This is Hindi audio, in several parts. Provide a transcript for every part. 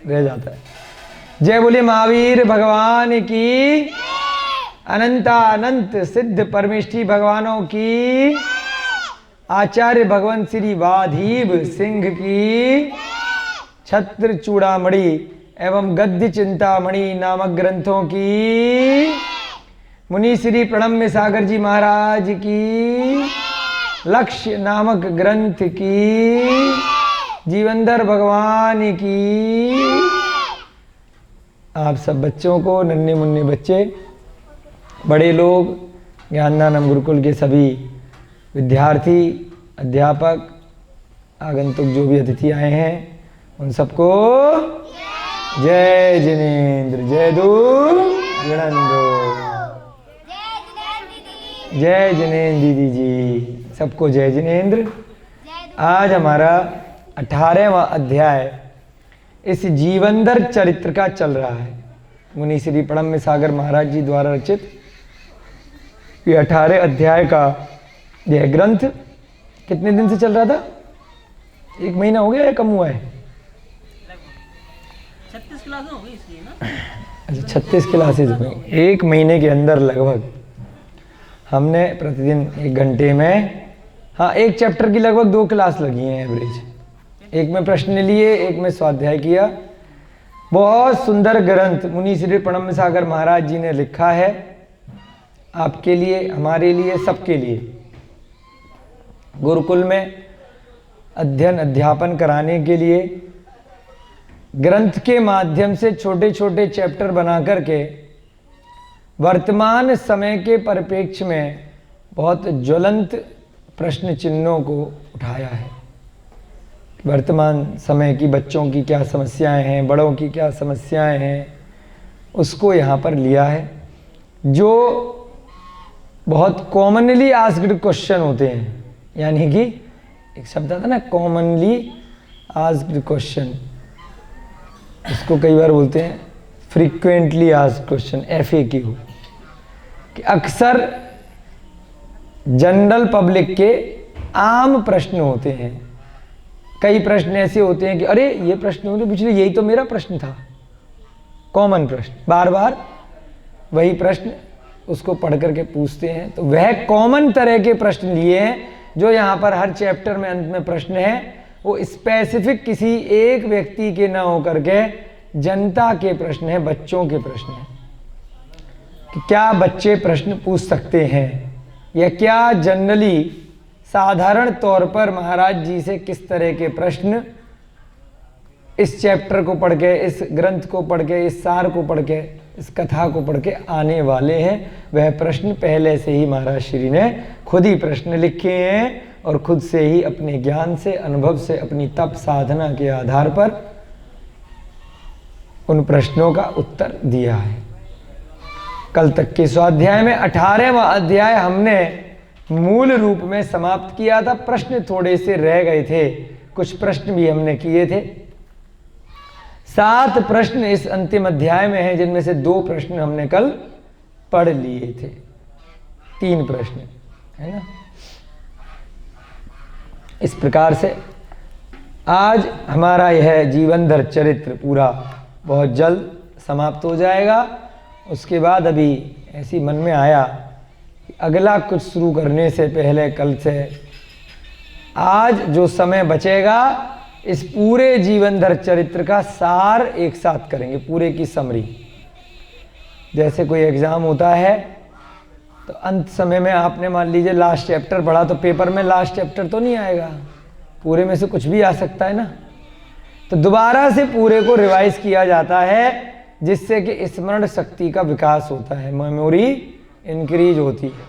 रह जाता है। जय बोलिए महावीर भगवान की, अनंतानंत सिद्ध परमेष्ठी भगवानों की, आचार्य भगवान श्री वाधीव सिंह की, छत्र चूड़ामणि एवं गद्य चिंतामणि नामक ग्रंथों की, मुनि श्री प्रणम्य सागर जी महाराज की, लक्ष्य नामक ग्रंथ की, जीवनधर भगवान की, आप सब बच्चों को, नन्हे मुन्ने बच्चे, बड़े लोग, ज्ञानदानम गुरुकुल के सभी विद्यार्थी, अध्यापक, आगंतुक जो भी अतिथि आए हैं, उन सबको जय जिनेन्द्र, जय दू गणंदो, जय जिनेन्द्र दीदी जी, सबको जय जिनेन्द्र। आज हमारा 18वां अध्याय इस जीवनधर चरित्र का चल रहा है। मुनि श्री प्रणम्य सागर महाराज जी द्वारा रचित ये 18 अध्याय का यह ग्रंथ कितने दिन से चल रहा था? 1 महीना हो गया या कम हुआ है? 36 क्लासें हो गई इसलिए ना। अच्छा, 36 क्लासेज हो गई। 1 महीने के अंदर लगभग हमने प्रतिदिन 1 घंटे में, हाँ, 1 चैप्टर की लगभग 2 क्लास लगी हैं एवरेज। एक में प्रश्न लिए, एक में स्वाध्याय किया। बहुत सुंदर ग्रंथ मुनि श्री प्रणम्य सागर महाराज जी ने लिखा है, आपके लिए, हमारे लिए, सबके लिए। गुरुकुल में अध्ययन अध्यापन कराने के लिए ग्रंथ के माध्यम से छोटे छोटे चैप्टर बना करके वर्तमान समय के परिप्रेक्ष्य में बहुत ज्वलंत प्रश्न चिन्हों को उठाया है। वर्तमान समय की बच्चों की क्या समस्याएं हैं, बड़ों की क्या समस्याएं हैं, उसको यहाँ पर लिया है। जो बहुत कॉमनली आस्क्ड क्वेश्चन होते हैं, यानी कि एक शब्द आता ना, कॉमनली आस्क्ड क्वेश्चन, इसको कई बार बोलते हैं फ्रीक्वेंटली आस्क्ड क्वेश्चन, FAQ, कि अक्सर जनरल पब्लिक के आम प्रश्न होते हैं। कई प्रश्न ऐसे होते हैं कि अरे ये प्रश्न होते, पिछले यही तो मेरा प्रश्न था। कॉमन प्रश्न, बार बार वही प्रश्न उसको पढ़ करके पूछते हैं। तो वह कॉमन तरह के प्रश्न लिए हैं जो यहाँ पर हर चैप्टर में अंत में प्रश्न है, वो स्पेसिफिक किसी एक व्यक्ति के ना होकर के जनता के प्रश्न है, बच्चों के प्रश्न है कि क्या बच्चे प्रश्न पूछ सकते हैं, या क्या जनरली साधारण तौर पर महाराज जी से किस तरह के प्रश्न इस चैप्टर को पढ़ के, इस ग्रंथ को पढ़ के, इस सार को पढ़ के, इस कथा को पढ़ के आने वाले हैं। वह प्रश्न पहले से ही महाराज श्री ने खुद ही प्रश्न लिखे हैं और खुद से ही अपने ज्ञान से, अनुभव से, अपनी तप साधना के आधार पर उन प्रश्नों का उत्तर दिया है। कल तक के स्वाध्याय में 18वां अध्याय हमने मूल रूप में समाप्त किया था। प्रश्न थोड़े से रह गए थे, कुछ प्रश्न भी हमने किए थे। 7 प्रश्न इस अंतिम अध्याय में हैं, जिनमें से 2 प्रश्न हमने कल पढ़ लिए थे। 3 प्रश्न है ना। इस प्रकार से आज हमारा यह जीवनधर चरित्र पूरा बहुत जल्द समाप्त हो जाएगा। उसके बाद अभी ऐसी मन में आया कि अगला कुछ शुरू करने से पहले कल से आज जो समय बचेगा इस पूरे जीवनधर चरित्र का सार एक साथ करेंगे, पूरे की समरी। जैसे कोई एग्जाम होता है तो अंत समय में आपने मान लीजिए लास्ट चैप्टर पढ़ा, तो पेपर में लास्ट चैप्टर तो नहीं आएगा, पूरे में से कुछ भी आ सकता है ना। तो दोबारा से पूरे को रिवाइज किया जाता है, जिससे कि स्मरण शक्ति का विकास होता है, मेमोरी इंक्रीज होती है।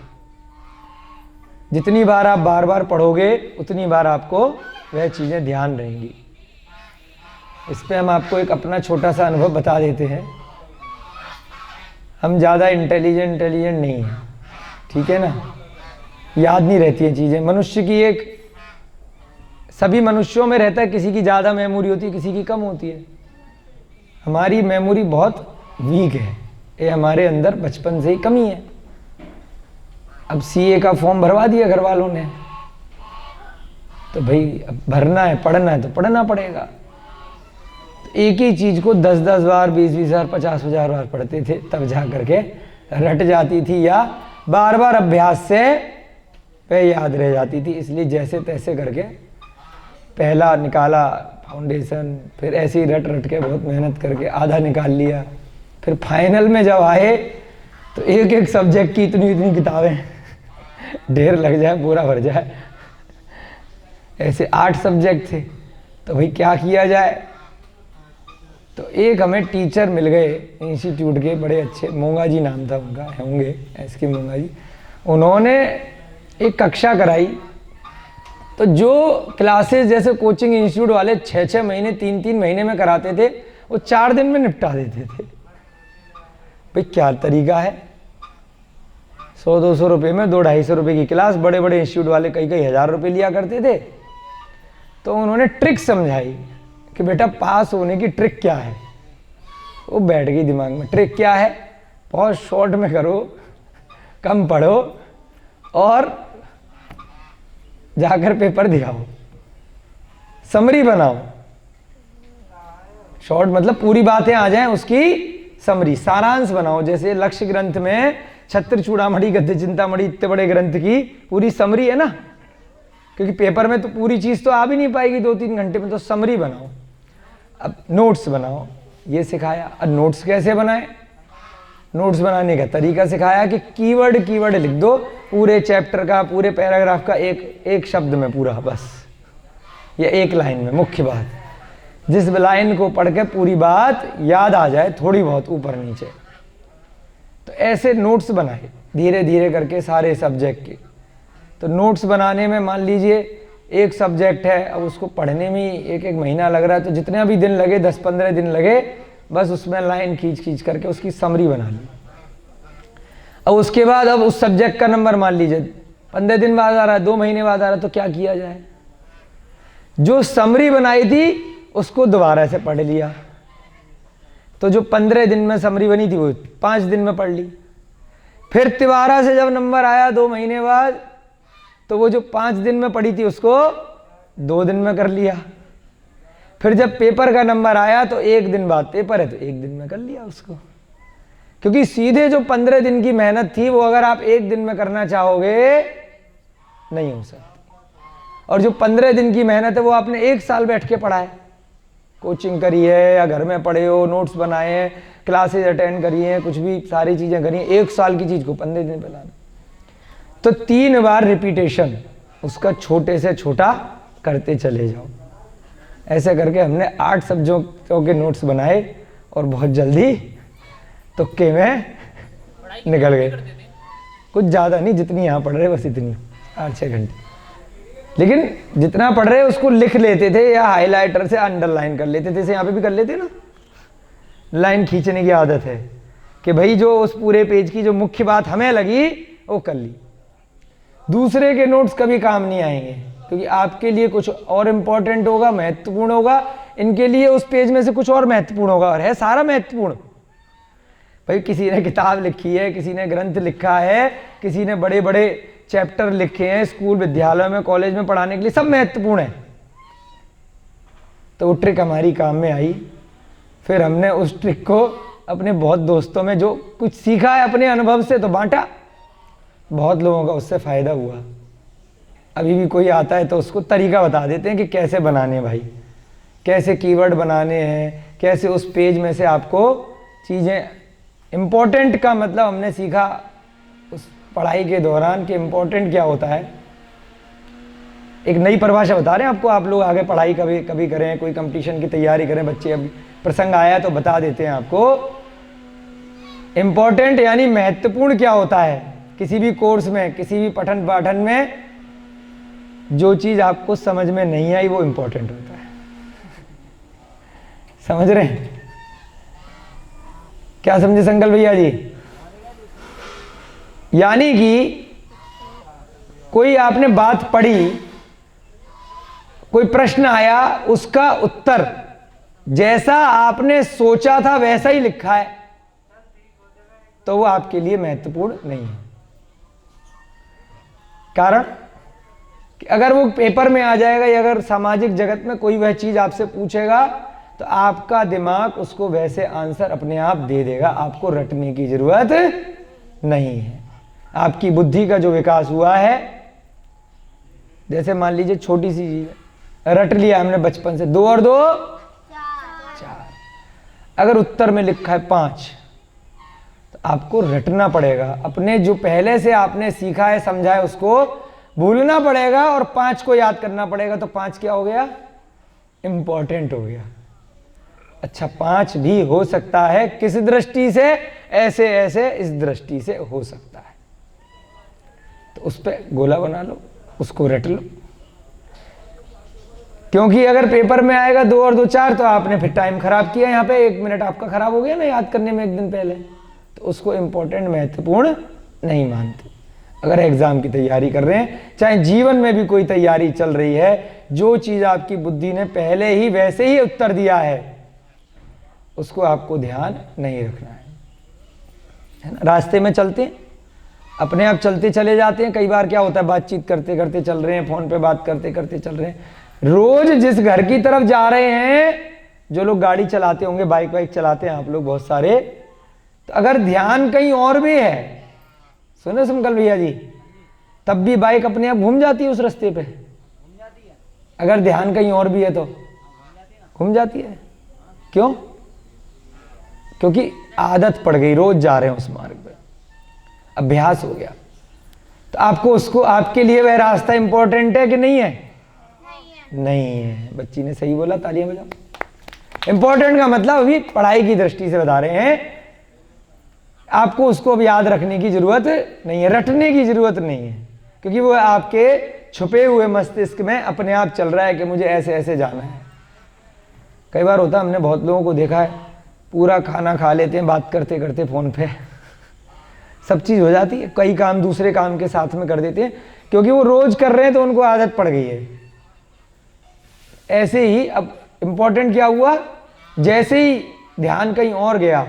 जितनी बार आप बार बार पढ़ोगे उतनी बार आपको वह चीज़ें ध्यान रहेंगी। इस पे हम आपको एक अपना छोटा सा अनुभव बता देते हैं। हम ज़्यादा इंटेलिजेंट नहीं हैं, ठीक है ना, याद नहीं रहती हैं चीज़ें। मनुष्य की एक, सभी मनुष्यों में रहता है, किसी की ज़्यादा मेमोरी होती है, किसी की कम होती है। हमारी मेमोरी बहुत वीक है, ये हमारे अंदर बचपन से ही कमी है। अब CA का फॉर्म भरवा दिया घर वालों ने, तो भाई अब भरना है, पढ़ना है तो पढ़ना पड़ेगा। एक ही चीज़ को 10-10 बार, 20-20 बार, 50,000 बार पढ़ते थे, तब जा करके रट जाती थी या बार बार अभ्यास से पे याद रह जाती थी। इसलिए जैसे तैसे करके पहला निकाला फाउंडेशन, फिर ऐसे ही रट रट के बहुत मेहनत करके आधा निकाल लिया। फिर फाइनल में जब आए तो एक एक सब्जेक्ट की इतनी इतनी किताबें ढेर लग जाए, पूरा भर जाए। ऐसे 8 सब्जेक्ट थे, तो भाई क्या किया जाए। तो एक हमें टीचर मिल गए इंस्टीट्यूट के, बड़े अच्छे, मोंगा जी नाम था उनका, होंगे एस के मोंगा जी। उन्होंने एक कक्षा कराई। तो जो क्लासेस जैसे कोचिंग इंस्टीट्यूट वाले 6-6 महीने, 3-3 महीने में कराते थे, वो 4 दिन में निपटा देते थे। भाई क्या तरीका है। 100-200 रुपये में 200-250 रुपये की क्लास, बड़े बड़े इंस्टीट्यूट वाले कई कई हज़ार रुपये लिया करते थे। तो उन्होंने ट्रिक समझाई कि बेटा पास होने की ट्रिक क्या है। वो बैठ गई दिमाग में। ट्रिक क्या है? बहुत शॉर्ट में करो, कम पढ़ो और जाकर पेपर दिखाओ, समरी बनाओ। शॉर्ट मतलब पूरी बातें आ जाएं, उसकी समरी, सारांश बनाओ। जैसे लक्ष्य ग्रंथ में छत्र चूड़ामणि गद्य चिंतामणि इतने बड़े ग्रंथ की पूरी समरी है ना, क्योंकि पेपर में तो पूरी चीज तो आ भी नहीं पाएगी 2-3 घंटे में। तो समरी बनाओ, अब नोट्स बनाओ, ये सिखाया। अब नोट्स कैसे बनाए, नोट्स बनाने का तरीका सिखाया कि कीवर्ड कीवर्ड लिख दो, पूरे चैप्टर का, पूरे पैराग्राफ का एक शब्द में पूरा, बस, या एक लाइन में मुख्य बात, जिस लाइन को पढ़ के पूरी बात याद आ जाए, थोड़ी बहुत ऊपर नीचे। तो ऐसे नोट्स बनाए धीरे धीरे करके सारे सब्जेक्ट के। तो नोट्स बनाने में मान लीजिए एक सब्जेक्ट है, अब उसको पढ़ने में 1-1 महीना लग रहा है, तो जितने भी दिन लगे, 10-15 दिन लगे, बस उसमें लाइन खींच खींच करके उसकी समरी बना ली। अब उसके बाद अब उस सब्जेक्ट का नंबर मान लीजिए 15 दिन बाद आ रहा है, 2 महीने बाद आ रहा है, तो क्या किया जाए। जो समरी बनाई थी उसको दोबारा से पढ़ लिया। तो जो 15 दिन में समरी बनी थी वो 5 दिन में पढ़ ली। फिर तिबारा से जब नंबर आया 2 महीने बाद, तो वो जो 5 दिन में पढ़ी थी उसको 2 दिन में कर लिया। फिर जब पेपर का नंबर आया तो 1 दिन बाद पेपर है, तो 1 दिन में कर लिया उसको। क्योंकि सीधे जो 15 दिन की मेहनत थी वो अगर आप 1 दिन में करना चाहोगे नहीं हो सकती। और जो 15 दिन की मेहनत है वो आपने 1 साल बैठ के पढ़ा है, कोचिंग करी है या घर में पढ़े हो, नोट्स बनाए हैं, क्लासेज अटेंड करी हैं, कुछ भी सारी चीजें करी हैं, 1 साल की चीज को 15 दिन में लाना। तो 3 बार रिपीटेशन, उसका छोटे से छोटा करते चले जाओ। ऐसे करके हमने 8 सब्जेक्टों के नोट्स बनाए और बहुत जल्दी तुक्के में निकल गए। कुछ ज़्यादा नहीं, जितनी यहाँ पढ़ रहे बस इतनी, 8-6 घंटे। लेकिन जितना पढ़ रहे उसको लिख लेते थे या हाइलाइटर से अंडरलाइन कर लेते थे। जैसे यहाँ पे भी कर लेते ना, लाइन खींचने की आदत है कि भाई जो उस पूरे पेज की जो मुख्य बात हमें लगी वो कर ली। दूसरे के नोट्स कभी काम नहीं आएंगे, क्योंकि आपके लिए कुछ और इम्पोर्टेंट होगा, महत्वपूर्ण होगा, इनके लिए उस पेज में से कुछ और महत्वपूर्ण होगा, और है सारा महत्वपूर्ण। भाई किसी ने किताब लिखी है, किसी ने ग्रंथ लिखा है, किसी ने बड़े बड़े चैप्टर लिखे हैं स्कूल विद्यालय में कॉलेज में पढ़ाने के लिए, सब महत्वपूर्ण है। तो वो ट्रिक हमारी काम में आई। फिर हमने उस ट्रिक को अपने बहुत दोस्तों में जो कुछ सीखा है अपने अनुभव से तो बांटा, बहुत लोगों का उससे फायदा हुआ। अभी भी कोई आता है तो उसको तरीका बता देते हैं कि कैसे बनाने, भाई कैसे कीवर्ड बनाने हैं, कैसे उस पेज में से आपको चीज़ें इम्पोर्टेंट का मतलब हमने सीखा उस पढ़ाई के दौरान कि इम्पोर्टेंट क्या होता है। एक नई परिभाषा बता रहे हैं आपको, आप लोग आगे पढ़ाई कभी कभी करें, कोई कंपटीशन की तैयारी करें, बच्चे अभी प्रसंग आया तो बता देते हैं आपको। इम्पोर्टेंट यानी महत्वपूर्ण क्या होता है किसी भी कोर्स में, किसी भी पठन पाठन में, जो चीज आपको समझ में नहीं आई वो इंपॉर्टेंट होता है। समझ रहे हैं? क्या समझे संकल्प भैया जी? यानी कि कोई आपने बात पढ़ी, कोई प्रश्न आया, उसका उत्तर जैसा आपने सोचा था वैसा ही लिखा है, तो वो आपके लिए महत्वपूर्ण नहीं है। कारण कि अगर वो पेपर में आ जाएगा या अगर सामाजिक जगत में कोई वह चीज आपसे पूछेगा तो आपका दिमाग उसको वैसे आंसर अपने आप दे देगा, आपको रटने की जरूरत नहीं है। आपकी बुद्धि का जो विकास हुआ है, जैसे मान लीजिए छोटी सी चीज रट लिया हमने बचपन से, 2 और 2 4, अगर उत्तर में लिखा है 5 तो आपको रटना पड़ेगा, अपने जो पहले से आपने सीखा है समझा है उसको भूलना पड़ेगा और 5 को याद करना पड़ेगा। तो 5 क्या हो गया? इंपॉर्टेंट हो गया। अच्छा 5 भी हो सकता है, किस दृष्टि से? ऐसे ऐसे, इस दृष्टि से हो सकता है। तो उस पर गोला बना लो, उसको रट लो, क्योंकि अगर पेपर में आएगा 2 और 2 4 तो आपने फिर टाइम खराब किया, यहाँ पे 1 मिनट आपका खराब हो गया ना याद करने में 1 दिन पहले, तो उसको इंपॉर्टेंट महत्वपूर्ण नहीं मानते। अगर एग्जाम की तैयारी कर रहे हैं, चाहे जीवन में भी कोई तैयारी चल रही है, जो चीज आपकी बुद्धि ने पहले ही वैसे ही उत्तर दिया है उसको आपको ध्यान नहीं रखना है ना। रास्ते में चलते हैं, अपने आप चलते चले जाते हैं। कई बार क्या होता है, बातचीत करते करते चल रहे हैं, फोन पे बात करते करते चल रहे हैं। रोज जिस घर की तरफ जा रहे हैं, जो लोग गाड़ी चलाते होंगे, बाइक वाइक चलाते हैं आप लोग बहुत सारे, तो अगर ध्यान कहीं और भी है, सुने संकल्प भैया जी, तब भी बाइक अपने आप घूम जाती है उस रास्ते पे। अगर ध्यान कहीं और भी है तो घूम जाती है। क्यों? क्योंकि आदत पड़ गई, रोज जा रहे हैं उस मार्ग पे, अभ्यास हो गया। तो आपको उसको, आपके लिए वह रास्ता इंपॉर्टेंट है कि नहीं है? नहीं है। बच्ची ने सही बोला, तालियां बजाओ। इंपॉर्टेंट का मतलब अभी पढ़ाई की दृष्टि से बता रहे हैं, आपको उसको अब याद रखने की जरूरत नहीं है, रटने की जरूरत नहीं है, क्योंकि वो आपके छुपे हुए मस्तिष्क में अपने आप चल रहा है कि मुझे ऐसे ऐसे जाना है। कई बार होता है, हमने बहुत लोगों को देखा है, पूरा खाना खा लेते हैं बात करते करते फोन पे, सब चीज हो जाती है, कई काम दूसरे काम के साथ में कर देते हैं, क्योंकि वो रोज कर रहे हैं तो उनको आदत पड़ गई है। ऐसे ही अब इंपॉर्टेंट क्या हुआ, जैसे ही ध्यान कहीं और गया,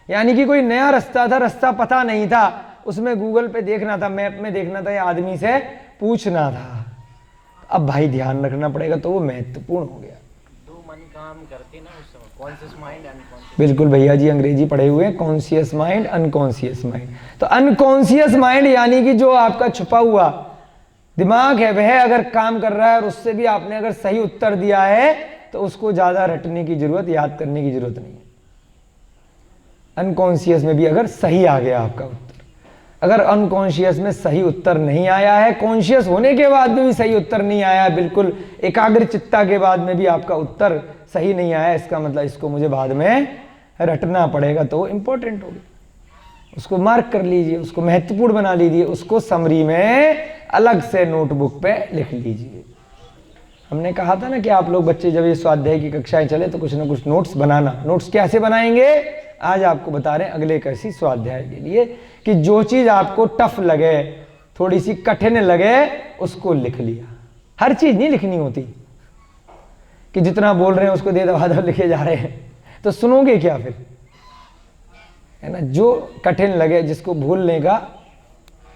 यानी कि कोई नया रास्ता था, रास्ता पता नहीं था, उसमें गूगल पे देखना था, मैप में देखना था, या आदमी से पूछना था, अब भाई ध्यान रखना पड़ेगा, तो वो महत्वपूर्ण हो गया। दो मन काम करते ना उस समय, कॉन्शियस माइंड अनकॉन्शियस। बिल्कुल भैया जी अंग्रेजी पढ़े हुए हैं, कॉन्शियस माइंड अनकॉन्शियस माइंड। तो अनकॉन्शियस माइंड यानी कि जो आपका छुपा हुआ दिमाग है, वह अगर काम कर रहा है और उससे भी आपने अगर सही उत्तर दिया है, तो उसको ज्यादा रटने की जरूरत, याद करने की जरूरत नहीं है। अनकॉन्शियस में भी अगर सही आ गया आपका उत्तर, अगर अनकॉन्शियस में सही उत्तर नहीं आया है, कॉन्शियस होने के बाद में भी सही उत्तर नहीं आया, बिल्कुल एकाग्र चित्ता के बाद में भी आपका उत्तर सही नहीं आया, इसका मतलब इसको मुझे बाद में रटना पड़ेगा, तो इंपॉर्टेंट हो गया। उसको मार्क कर लीजिए, उसको महत्वपूर्ण बना लीजिए, उसको समरी में अलग से नोटबुक पे लिख लीजिए। हमने कहा था ना कि आप लोग बच्चे जब ये स्वाध्याय की कक्षाएं चले तो कुछ ना कुछ नोट्स बनाना। नोट्स कैसे बनाएंगे, आज आपको बता रहे हैं अगले कैसी स्वाध्याय के लिए, कि जो चीज आपको टफ लगे, थोड़ी सी कठिन लगे, उसको लिख लिया। हर चीज नहीं लिखनी होती कि जितना बोल रहे हैं उसको दे दबा लिखे जा रहे हैं, तो सुनोगे क्या फिर, है ना। जो कठिन लगे, जिसको भूलने का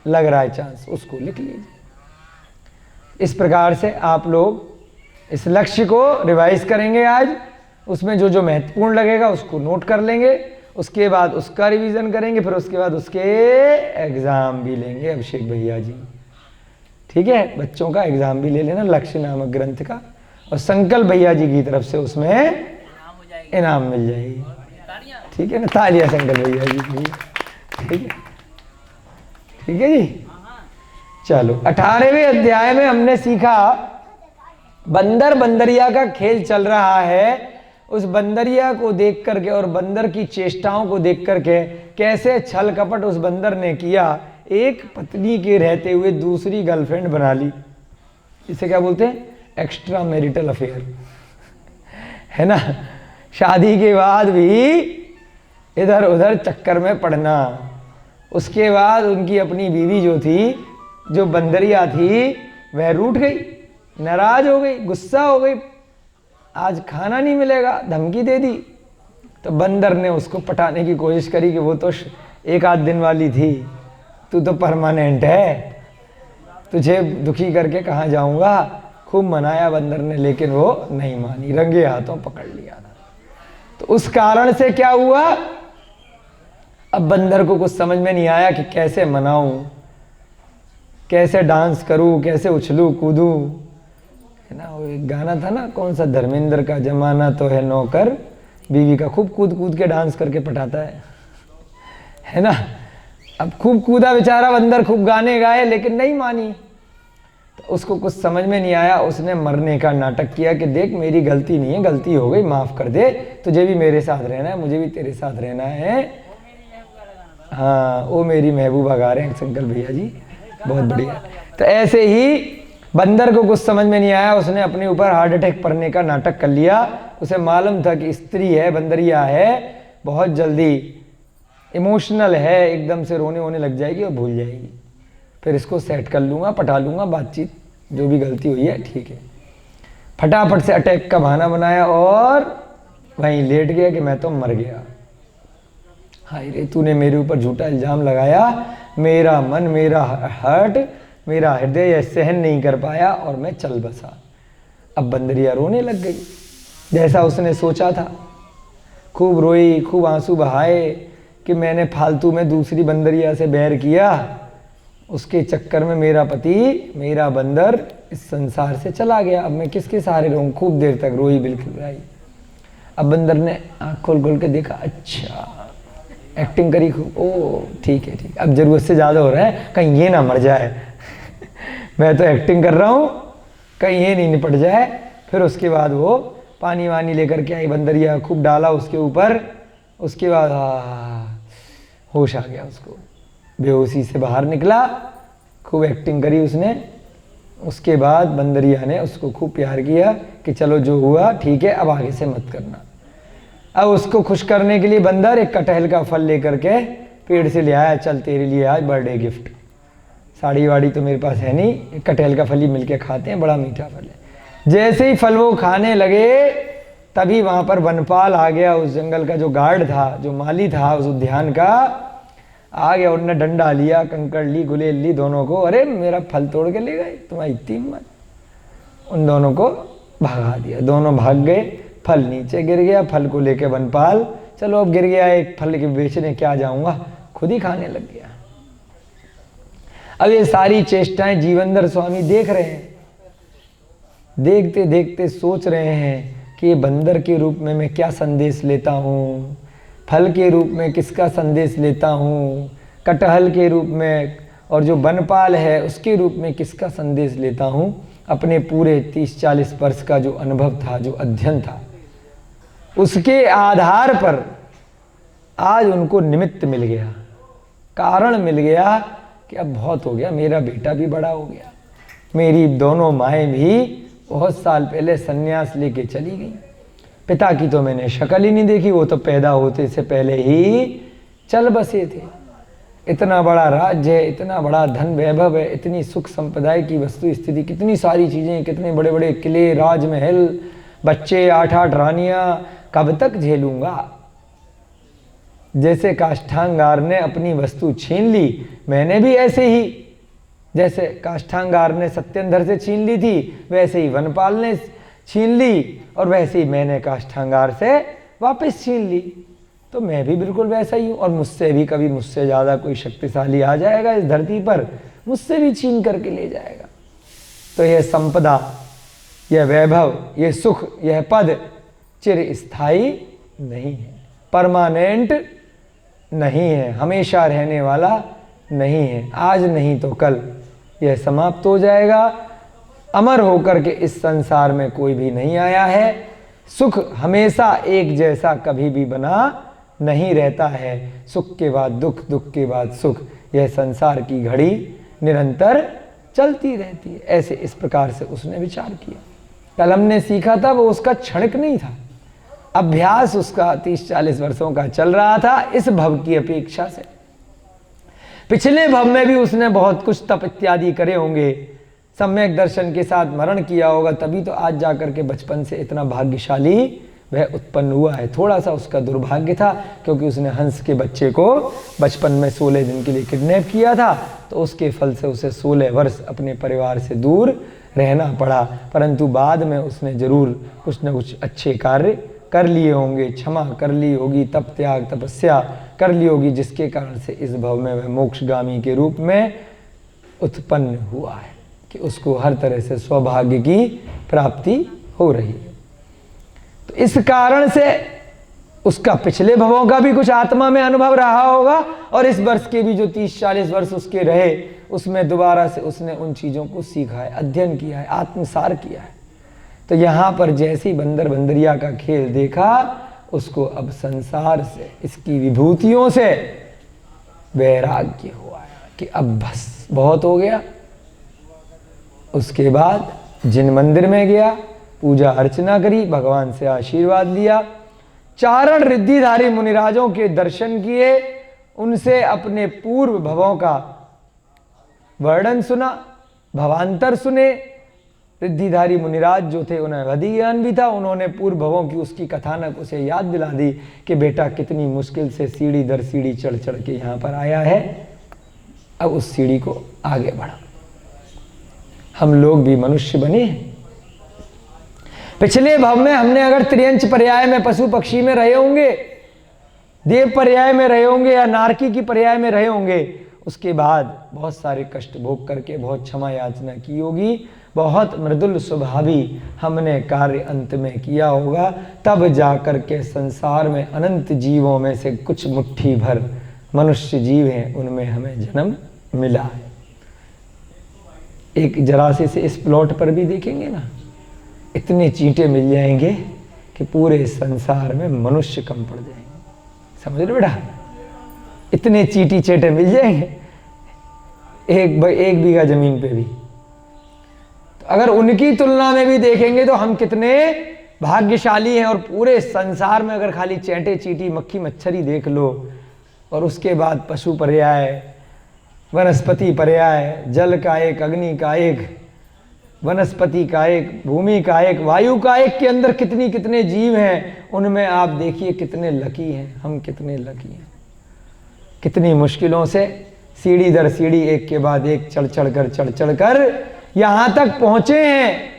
लग रहा है चांस, उसको लिख लीजिए। इस प्रकार से आप लोग इस लक्ष्य को रिवाइज करेंगे आज, उसमें जो जो महत्वपूर्ण लगेगा उसको नोट कर लेंगे, उसके बाद उसका रिवीजन करेंगे, फिर उसके बाद उसके एग्जाम भी लेंगे अभिषेक भैया जी। ठीक है, बच्चों का एग्जाम भी ले लेना लक्ष्य नामक ग्रंथ का, और संकल्प भैया जी की तरफ से उसमें इनाम मिल जाएगी। ठीक है ना, तालियां संकल्प भैया जी की। ठीक है, ठीक है जी। चलो 18वें अध्याय में हमने सीखा, बंदर बंदरिया का खेल चल रहा है, उस बंदरिया को देख करके और बंदर की चेष्टाओं को देख करके कैसे छल कपट उस बंदर ने किया, एक पत्नी के रहते हुए दूसरी गर्लफ्रेंड बना ली। इसे क्या बोलते हैं, एक्स्ट्रा मैरिटल अफेयर, है ना। शादी के बाद भी इधर उधर चक्कर में पड़ना। उसके बाद उनकी अपनी बीवी जो थी, जो बंदरिया थी, वह रूठ गई, नाराज हो गई, गुस्सा हो गई, आज खाना नहीं मिलेगा, धमकी दे दी। तो बंदर ने उसको पटाने की कोशिश करी कि वो तो एक आध दिन वाली थी, तू तो परमानेंट है, तुझे दुखी करके कहाँ जाऊंगा। खूब मनाया बंदर ने, लेकिन वो नहीं मानी, रंगे हाथों पकड़ लिया था। तो उस कारण से क्या हुआ, अब बंदर को कुछ समझ में नहीं आया कि कैसे मनाऊं, कैसे डांस करूं, कैसे उछलूं कूदूं, है ना। वो एक गाना था ना, कौन सा, धर्मेंद्र का, जमाना तो है नौकर बीवी का, खूब कूद कूद के डांस करके पटाता है ना। अब खूब कूदा बेचारा बंदर, खूब गाने गाए, लेकिन नहीं मानी। तो उसको कुछ समझ में नहीं आया, उसने मरने का नाटक किया कि देख मेरी गलती नहीं है, गलती हो गई, माफ कर दे, तुझे भी मेरे साथ रहना है, मुझे भी तेरे साथ रहना है। हाँ, वो मेरी महबूबा गा रहे हैं शंकर भैया जी, बहुत बढ़िया। तो ऐसे ही बंदर को कुछ समझ में नहीं आया, उसने अपने ऊपर हार्ट अटैक पड़ने का नाटक कर लिया। उसे मालूम था कि स्त्री है, बंदरिया है, बहुत जल्दी इमोशनल है, एकदम से रोने वोने लग जाएगी और भूल जाएगी, फिर इसको सेट कर लूँगा, पटा लूँगा, बातचीत जो भी गलती हुई है ठीक है। फटाफट से अटैक का बहाना बनाया और वहीं लेट गया कि मैं तो मर गया। हाय रे, तूने मेरे ऊपर झूठा इल्ज़ाम लगाया, मेरा मन, मेरा हार्ट, मेरा हृदय यह सहन नहीं कर पाया और मैं चल बसा। अब बंदरिया रोने लग गई जैसा उसने सोचा था, खूब रोई, खूब आंसू बहाए कि मैंने फालतू में दूसरी बंदरिया से बैर किया, उसके चक्कर में मेरा पति, मेरा बंदर इस संसार से चला गया, अब मैं किसके सहारे रहूं। खूब देर तक रोई, बिल्कुल रोई। अब बंदर ने आँख खोल खोल के देखा, अच्छा एक्टिंग करी खूब, ओ ठीक है ठीक, अब जरूरत से ज़्यादा हो रहा है, कहीं ये ना मर जाए मैं तो एक्टिंग कर रहा हूँ, कहीं ये नहीं निपट जाए। फिर उसके बाद वो पानी वानी लेकर के आई बंदरिया, खूब डाला उसके ऊपर, उसके बाद होश आ गया उसको, बेहोशी से बाहर निकला, खूब एक्टिंग करी उसने। उसके बाद बंदरिया ने उसको खूब प्यार किया कि चलो जो हुआ ठीक है, अब आगे से मत करना। अब उसको खुश करने के लिए बंदर एक कटहल का फल लेकर के पेड़ से ले आया, चल तेरे लिए आज बर्थडे गिफ्ट, साड़ी वाड़ी तो मेरे पास है नहीं, एक कटहल का फल ही मिलके खाते हैं, बड़ा मीठा फल है। जैसे ही फल वो खाने लगे तभी वहाँ पर वनपाल आ गया, उस जंगल का जो गार्ड था, जो माली था उस उद्यान का, आ गया। उन्होंने डंडा लिया, कंकड़ ली, गुलेल ली दोनों को, अरे मेरा फल तोड़ के ले गए, तुम्हारी इतनी हिम्मत। उन दोनों को भगा दिया, दोनों भाग गए, फल नीचे गिर गया। फल को लेके वनपाल, चलो अब गिर गया एक फल के बेचने क्या जाऊंगा, खुद ही खाने लग गया। अब ये सारी चेष्टाएं जीवनधर स्वामी देख रहे हैं, देखते देखते सोच रहे हैं कि ये बंदर के रूप में मैं क्या संदेश लेता हूँ, फल के रूप में किसका संदेश लेता हूँ, कटहल के रूप में, और जो वनपाल है उसके रूप में किसका संदेश लेता हूँ। अपने पूरे 30-40 वर्ष का जो अनुभव था, जो अध्ययन था, उसके आधार पर आज उनको निमित्त मिल गया, कारण मिल गया कि अब बहुत हो गया, मेरा बेटा भी बड़ा हो गया, मेरी दोनों माएँ भी बहुत साल पहले सन्यास लेके चली गई, पिता की तो मैंने शक्ल ही नहीं देखी, वो तो पैदा होते से पहले ही चल बसे थे। इतना बड़ा राज्य है, इतना बड़ा धन वैभव है, इतनी सुख संपदाय की वस्तु स्थिति, कितनी सारी चीज़ें, कितने बड़े बड़े किले, राजमहल, बच्चे, 8-8 रानियाँ, कब तक झेलूंगा। जैसे काष्ठांगार ने अपनी वस्तु छीन ली, मैंने भी ऐसे ही, जैसे काष्ठांगार ने सत्येंद्र से छीन ली थी, वैसे ही वनपाल ने छीन ली, और वैसे ही मैंने काष्ठांगार से वापस छीन ली। तो मैं भी बिल्कुल वैसा ही हूँ, और मुझसे भी कभी मुझसे ज़्यादा कोई शक्तिशाली आ जाएगा इस धरती पर, मुझसे भी छीन करके ले जाएगा। तो यह संपदा, यह वैभव, यह सुख, यह पद चिरस्थायी नहीं है, परमानेंट नहीं है, हमेशा रहने वाला नहीं है। आज नहीं तो कल यह समाप्त हो जाएगा। अमर होकर के इस संसार में कोई भी नहीं आया है। सुख हमेशा एक जैसा कभी भी बना नहीं रहता है। सुख के बाद दुख, दुख के बाद सुख, यह संसार की घड़ी निरंतर चलती रहती है। ऐसे इस प्रकार से उसने विचार किया। कल हमने सीखा था वो उसका क्षणिक नहीं था, अभ्यास उसका 30-40 वर्षों का चल रहा था इस भव की अपेक्षा से। पिछले भव में भी उसने बहुत कुछ तप इत्यादि करे होंगे, सम्यक दर्शन के साथ मरण किया होगा, तभी तो आज जाकर के बचपन से इतना भाग्यशाली वह उत्पन्न हुआ है। थोड़ा सा उसका दुर्भाग्य था क्योंकि उसने हंस के बच्चे को बचपन में 16 दिन के लिए किडनैप किया था, तो उसके फल से उसे 16 वर्ष अपने परिवार से दूर रहना पड़ा। परंतु बाद में उसने जरूर कुछ न कुछ अच्छे कार्य कर लिए होंगे, क्षमा कर ली होगी, तप त्याग तपस्या कर ली होगी, जिसके कारण से इस भव में वह मोक्षगामी के रूप में उत्पन्न हुआ है कि उसको हर तरह से सौभाग्य की प्राप्ति हो रही है। तो इस कारण से उसका पिछले भवों का भी कुछ आत्मा में अनुभव रहा होगा और इस वर्ष के भी जो 30-40 वर्ष उसके रहे उसमें दोबारा से उसने उन चीज़ों को सीखा है, अध्ययन किया है, आत्मसार किया है। तो यहाँ पर जैसी बंदर बंदरिया का खेल देखा, उसको अब संसार से, इसकी विभूतियों से वैराग्य हुआ कि अब बस बहुत हो गया। उसके बाद जिन मंदिर में गया, पूजा अर्चना करी, भगवान से आशीर्वाद लिया, चारण रिद्धिधारी मुनिराजों के दर्शन किए, उनसे अपने पूर्व भवों का वर्णन सुना, भवांतर सुने। रिद्धिधारी मुनिराज जो थे उन्हें अधिक ज्ञान भी था, उन्होंने पूर्व भवों की उसकी कथानक उसे याद दिला दी कि बेटा कितनी मुश्किल से सीढ़ी दर सीढ़ी चढ़ चढ़ के यहाँ पर आया है, अब उस सीढ़ी को आगे बढ़ा। हम लोग भी मनुष्य बने हैं। पिछले भव में हमने अगर त्रियंच पर्याय में पशु पक्षी में रहे होंगे, देव पर्याय में रहे होंगे या नारकी की पर्याय में रहे होंगे, उसके बाद बहुत सारे कष्ट भोग करके बहुत क्षमा याचना की होगी, बहुत मृदुल स्वभावी हमने कार्य अंत में किया होगा, तब जाकर के संसार में अनंत जीवों में से कुछ मुट्ठी भर मनुष्य जीव हैं, उनमें हमें जन्म मिला है। एक जरा से इस प्लॉट पर भी देखेंगे ना, इतने चींटे मिल जाएंगे कि पूरे संसार में मनुष्य कम पड़ जाएंगे। समझ लो बेटा, इतने चींटी चेटे मिल जाएंगे एक बीघा जमीन पे भी। तो अगर उनकी तुलना में भी देखेंगे तो हम कितने भाग्यशाली हैं। और पूरे संसार में अगर खाली चैंटे चींटी मक्खी मच्छर ही देख लो, और उसके बाद पशु पर्याय, वनस्पति पर्याय, जल का एक, अग्नि का एक, वनस्पति का एक, भूमि का एक, वायु का एक के अंदर कितनी कितने जीव हैं, उनमें आप देखिए कितने लकी हैं, हम कितने लकी हैं। कितनी मुश्किलों से सीढ़ी दर सीढ़ी एक के बाद एक चढ़ चढ़ कर यहां तक पहुंचे हैं।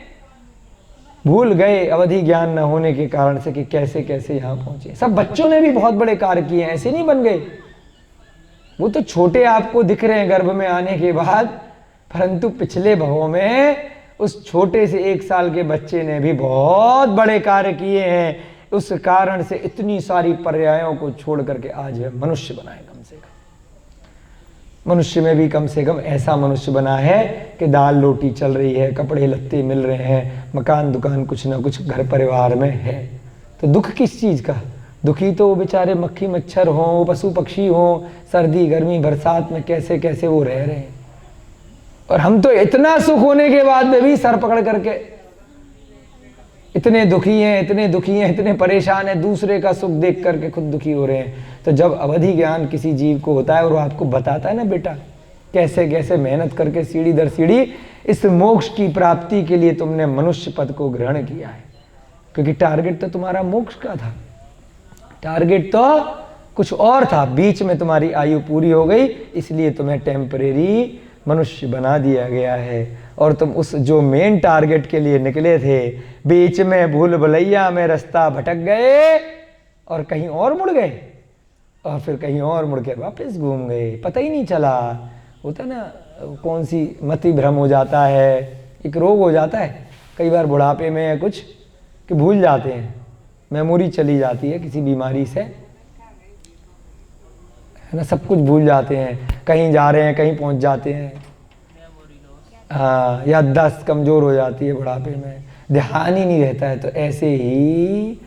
भूल गए अवधि ज्ञान न होने के कारण से कि कैसे कैसे यहां पहुंचे। सब बच्चों ने भी बहुत बड़े कार्य किए हैं, ऐसे नहीं बन गए। वो तो छोटे आपको दिख रहे हैं गर्भ में आने के बाद, परंतु पिछले भवों में उस छोटे से 1 साल के बच्चे ने भी बहुत बड़े कार्य किए हैं। उस कारण से इतनी सारी पर्यायों को छोड़ करके आज वह मनुष्य बना है। कम से कम मनुष्य में भी कम से कम ऐसा मनुष्य बना है कि दाल रोटी चल रही है, कपड़े लत्ते मिल रहे हैं, मकान दुकान कुछ ना कुछ घर परिवार में है। तो दुख किस चीज का? दुखी तो वो बेचारे मक्खी मच्छर हों, पशु पक्षी हों, सर्दी गर्मी बरसात में कैसे कैसे वो रह रहे हैं। और हम तो इतना सुख होने के बाद में भी सर पकड़ करके इतने दुखी हैं, इतने दुखी हैं, इतने परेशान हैं, दूसरे का सुख देख करके खुद दुखी हो रहे हैं। तो जब अवधि ज्ञान किसी जीव को होता है और वो आपको बताता है ना, बेटा कैसे कैसे मेहनत करके सीढ़ी दर सीढ़ी इस मोक्ष की प्राप्ति के लिए तुमने मनुष्य पद को ग्रहण किया है, क्योंकि टारगेट तो तुम्हारा मोक्ष का था, टारगेट तो कुछ और था। बीच में तुम्हारी आयु पूरी हो गई, इसलिए तुम्हें टेम्परेरी मनुष्य बना दिया गया है। और तुम उस जो मेन टारगेट के लिए निकले थे, बीच में भूल भुलैया में रास्ता भटक गए और कहीं और मुड़ गए, और फिर कहीं और मुड़ के वापस घूम गए, पता ही नहीं चला। होता ना, कौन सी मति भ्रम हो जाता है, एक रोग हो जाता है कई बार बुढ़ापे में या कुछ, कि भूल जाते हैं, मेमोरी चली जाती है किसी बीमारी से, है ना, सब कुछ भूल जाते हैं, कहीं जा रहे हैं कहीं पहुंच जाते हैं। हाँ, याददाश्त कमज़ोर हो जाती है बुढ़ापे में, ध्यान ही नहीं रहता है। तो ऐसे ही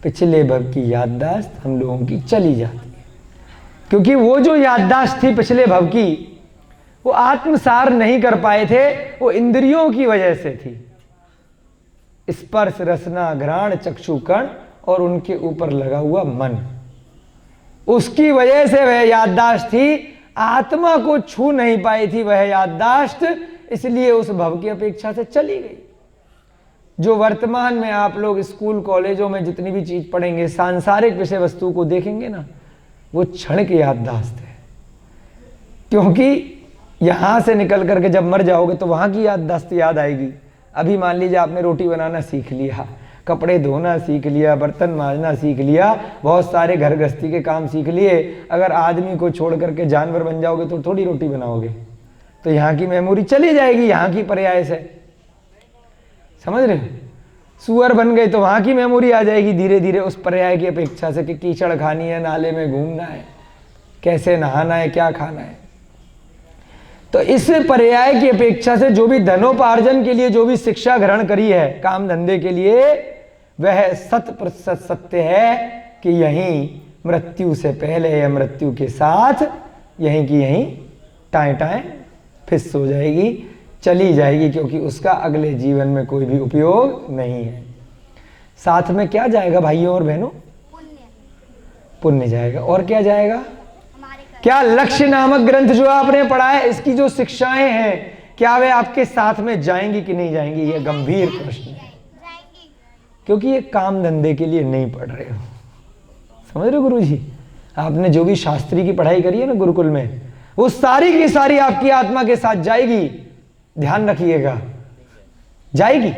पिछले भव की याददाश्त हम लोगों की चली जाती है, क्योंकि वो जो याददाश्त थी पिछले भव की, वो आत्मसार नहीं कर पाए थे, वो इंद्रियों की वजह से थी। स्पर्श रसना घ्राण चक्षु कर्ण और उनके ऊपर लगा हुआ मन, उसकी वजह से वह याददाश्त थी, आत्मा को छू नहीं पाई थी वह याददाश्त, इसलिए उस भव की अपेक्षा से चली गई। जो वर्तमान में आप लोग स्कूल कॉलेजों में जितनी भी चीज पढ़ेंगे, सांसारिक विषय वस्तु को देखेंगे ना, वो क्षण की याददाश्त है। क्योंकि यहां से निकल करके जब मर जाओगे तो वहां की याददाश्त याद आएगी। अभी मान लीजिए आपने रोटी बनाना सीख लिया, कपड़े धोना सीख लिया, बर्तन मांजना सीख लिया, बहुत सारे घर गृहस्थी के काम सीख लिए। अगर आदमी को छोड़ करके जानवर बन जाओगे तो थोड़ी रोटी बनाओगे, तो यहाँ की मेमोरी चली जाएगी, यहाँ की पर्याय से, समझ रहे हो। सुअर बन गए तो वहाँ की मेमोरी आ जाएगी धीरे धीरे उस पर्याय की अपेक्षा से कि कीचड़ खानी है, नाले में घूमना है, कैसे नहाना है, क्या खाना है। तो इस पर्याय की अपेक्षा से जो भी धनोपार्जन के लिए जो भी शिक्षा ग्रहण करी है काम धंधे के लिए, वह 100% सत्य है कि यहीं मृत्यु से पहले या मृत्यु के साथ यहीं की यहीं टाएं टाएं फिस हो जाएगी, चली जाएगी, क्योंकि उसका अगले जीवन में कोई भी उपयोग नहीं है। साथ में क्या जाएगा भाइयों और बहनों? पुण्य जाएगा। और क्या जाएगा? क्या लक्ष्य नामक ग्रंथ जो आपने पढ़ा है, इसकी जो शिक्षाएं हैं, क्या वे आपके साथ में जाएंगी कि नहीं जाएंगी? यह गंभीर प्रश्न है, क्योंकि ये काम धंधे के लिए नहीं पढ़ रहे हो। समझ रहे हो गुरु जी? आपने जो भी शास्त्री की पढ़ाई करी है ना गुरुकुल में, वो सारी की सारी आपकी आत्मा के साथ जाएगी। ध्यान रखिएगा, जाएगी,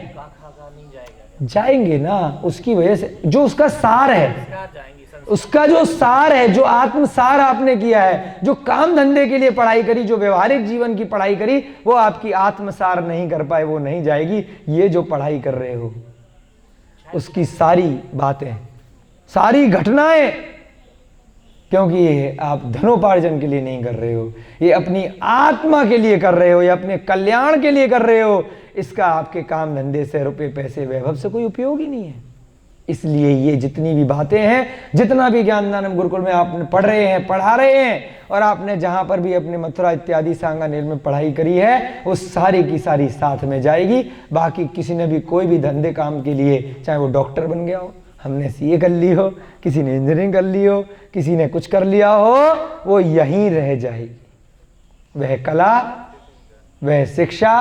जाएंगे ना, उसकी वजह से जो उसका सार है, उसका जो सार है, जो आत्म सार आपने किया है, जो काम धंधे के लिए पढ़ाई करी, जो व्यवहारिक जीवन की पढ़ाई करी, वो आपकी आत्म सार नहीं कर पाए, वो नहीं जाएगी। ये जो पढ़ाई कर रहे हो उसकी सारी बातें, सारी घटनाएं, क्योंकि ये आप धनोपार्जन के लिए नहीं कर रहे हो, ये अपनी आत्मा के लिए कर रहे हो, या अपने कल्याण के लिए कर रहे हो। इसका आपके काम धंधे से, रुपए पैसे वैभव से कोई उपयोग ही नहीं है। इसलिए ये जितनी भी बातें हैं, जितना भी ज्ञानदानम गुरुकुल में आपने पढ़ रहे हैं, पढ़ा रहे हैं, और आपने जहां पर भी अपने मथुरा इत्यादि सांगानेर में पढ़ाई करी है, वो सारी की सारी साथ में जाएगी। बाकी किसी ने भी कोई भी धंधे काम के लिए, चाहे वो डॉक्टर बन गया हो, हमने सीए कर ली हो, किसी ने इंजीनियरिंग कर ली हो, किसी ने कुछ कर लिया हो, वो यहीं रह जाएगी। वह कला, वह शिक्षा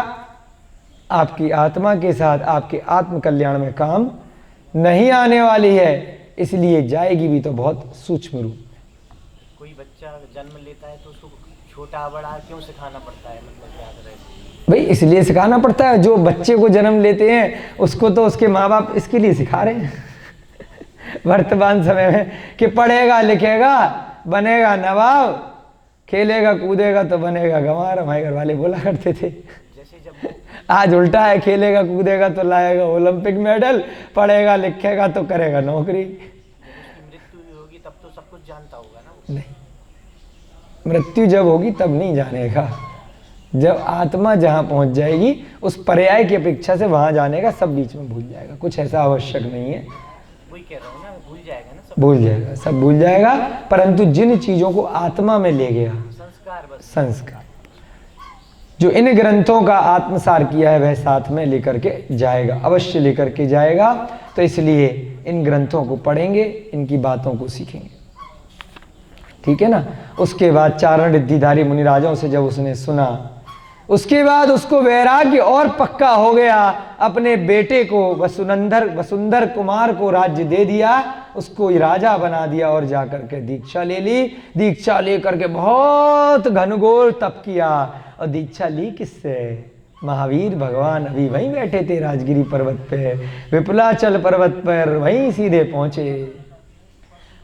आपकी आत्मा के साथ आपके आत्म कल्याण में काम नहीं आने वाली है। इसलिए जाएगी भी तो बहुत सूक्ष्म रूप में। कोई बच्चा जन्म लेता है तो उसको छोटा बड़ा क्यों सिखाना पड़ता है? मतलब याद रहे भाई, इसलिए सिखाना पड़ता है, जो बच्चे को जन्म लेते हैं उसको तो उसके माँ बाप इसके लिए सिखा रहे हैं वर्तमान समय में, कि पढ़ेगा लिखेगा बनेगा नवाब, खेलेगा कूदेगा तो बनेगा गंवार। हमारे घर वाले बोला करते थे। जैसे जब आज उल्टा है, खेलेगा कूदेगा तो लाएगा ओलंपिक मेडल, पढ़ेगा लिखेगा तो करेगा नौकरी। मृत्यु होगी तब तो सब कुछ जानता होगा ना? नहीं, मृत्यु जब होगी तब नहीं जानेगा। जब आत्मा जहां पहुंच जाएगी, उस पर्याय की अपेक्षा से वहां जाने का सब बीच में भूल जाएगा। कुछ ऐसा आवश्यक नहीं है, वही कह रहा हूँ ना, भूल जाएगा ना, सब भूल जाएगा, सब भूल जाएगा। परंतु जिन चीजों को आत्मा में ले गया, संस्कार, बस संस्कार, जो इन ग्रंथों का आत्मसार किया है, वह साथ में लेकर के जाएगा, अवश्य लेकर के जाएगा। तो इसलिए इन ग्रंथों को पढ़ेंगे, इनकी बातों को सीखेंगे, ठीक है ना। उसके बाद चारण रिद्धिधारी मुनिराजों से जब उसने सुना, उसके बाद उसको वैराग्य और पक्का हो गया। अपने बेटे को वसुंधर कुमार को राज्य दे दिया, उसको राजा बना दिया, और जाकर के दीक्षा ले ली। दीक्षा लेकर के बहुत घनघोर तप किया। और दीक्षा ली किससे? महावीर भगवान अभी वहीं बैठे थे राजगिरी पर्वत पे, विपुलाचल पर्वत पर, वहीं सीधे पहुंचे।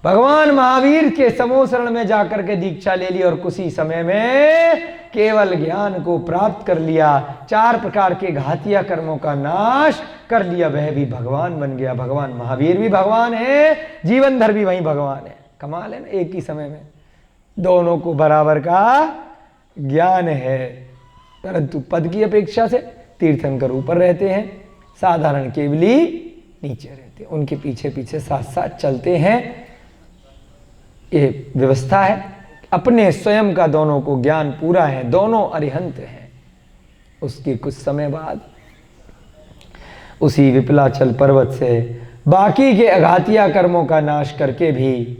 भगवान महावीर के समोसरण में जाकर के दीक्षा ले ली, और कुछ ही समय में केवल ज्ञान को प्राप्त कर लिया। 4 प्रकार के घातिया कर्मों का नाश कर लिया, वह भी भगवान बन गया। भगवान महावीर भी भगवान है, जीवनधर भी वहीं भगवान है। कमाल है ना, एक ही समय में दोनों को बराबर का ज्ञान है। परंतु पद की अपेक्षा से तीर्थंकर ऊपर रहते हैं, साधारण केवली नीचे रहते हैं। उनके पीछे पीछे साथ साथ चलते हैं। ये व्यवस्था है। अपने स्वयं का दोनों को ज्ञान पूरा है, दोनों अरिहंत हैं। उसके कुछ समय बाद उसी विपुलाचल पर्वत से बाकी के अघातिया कर्मों का नाश करके भी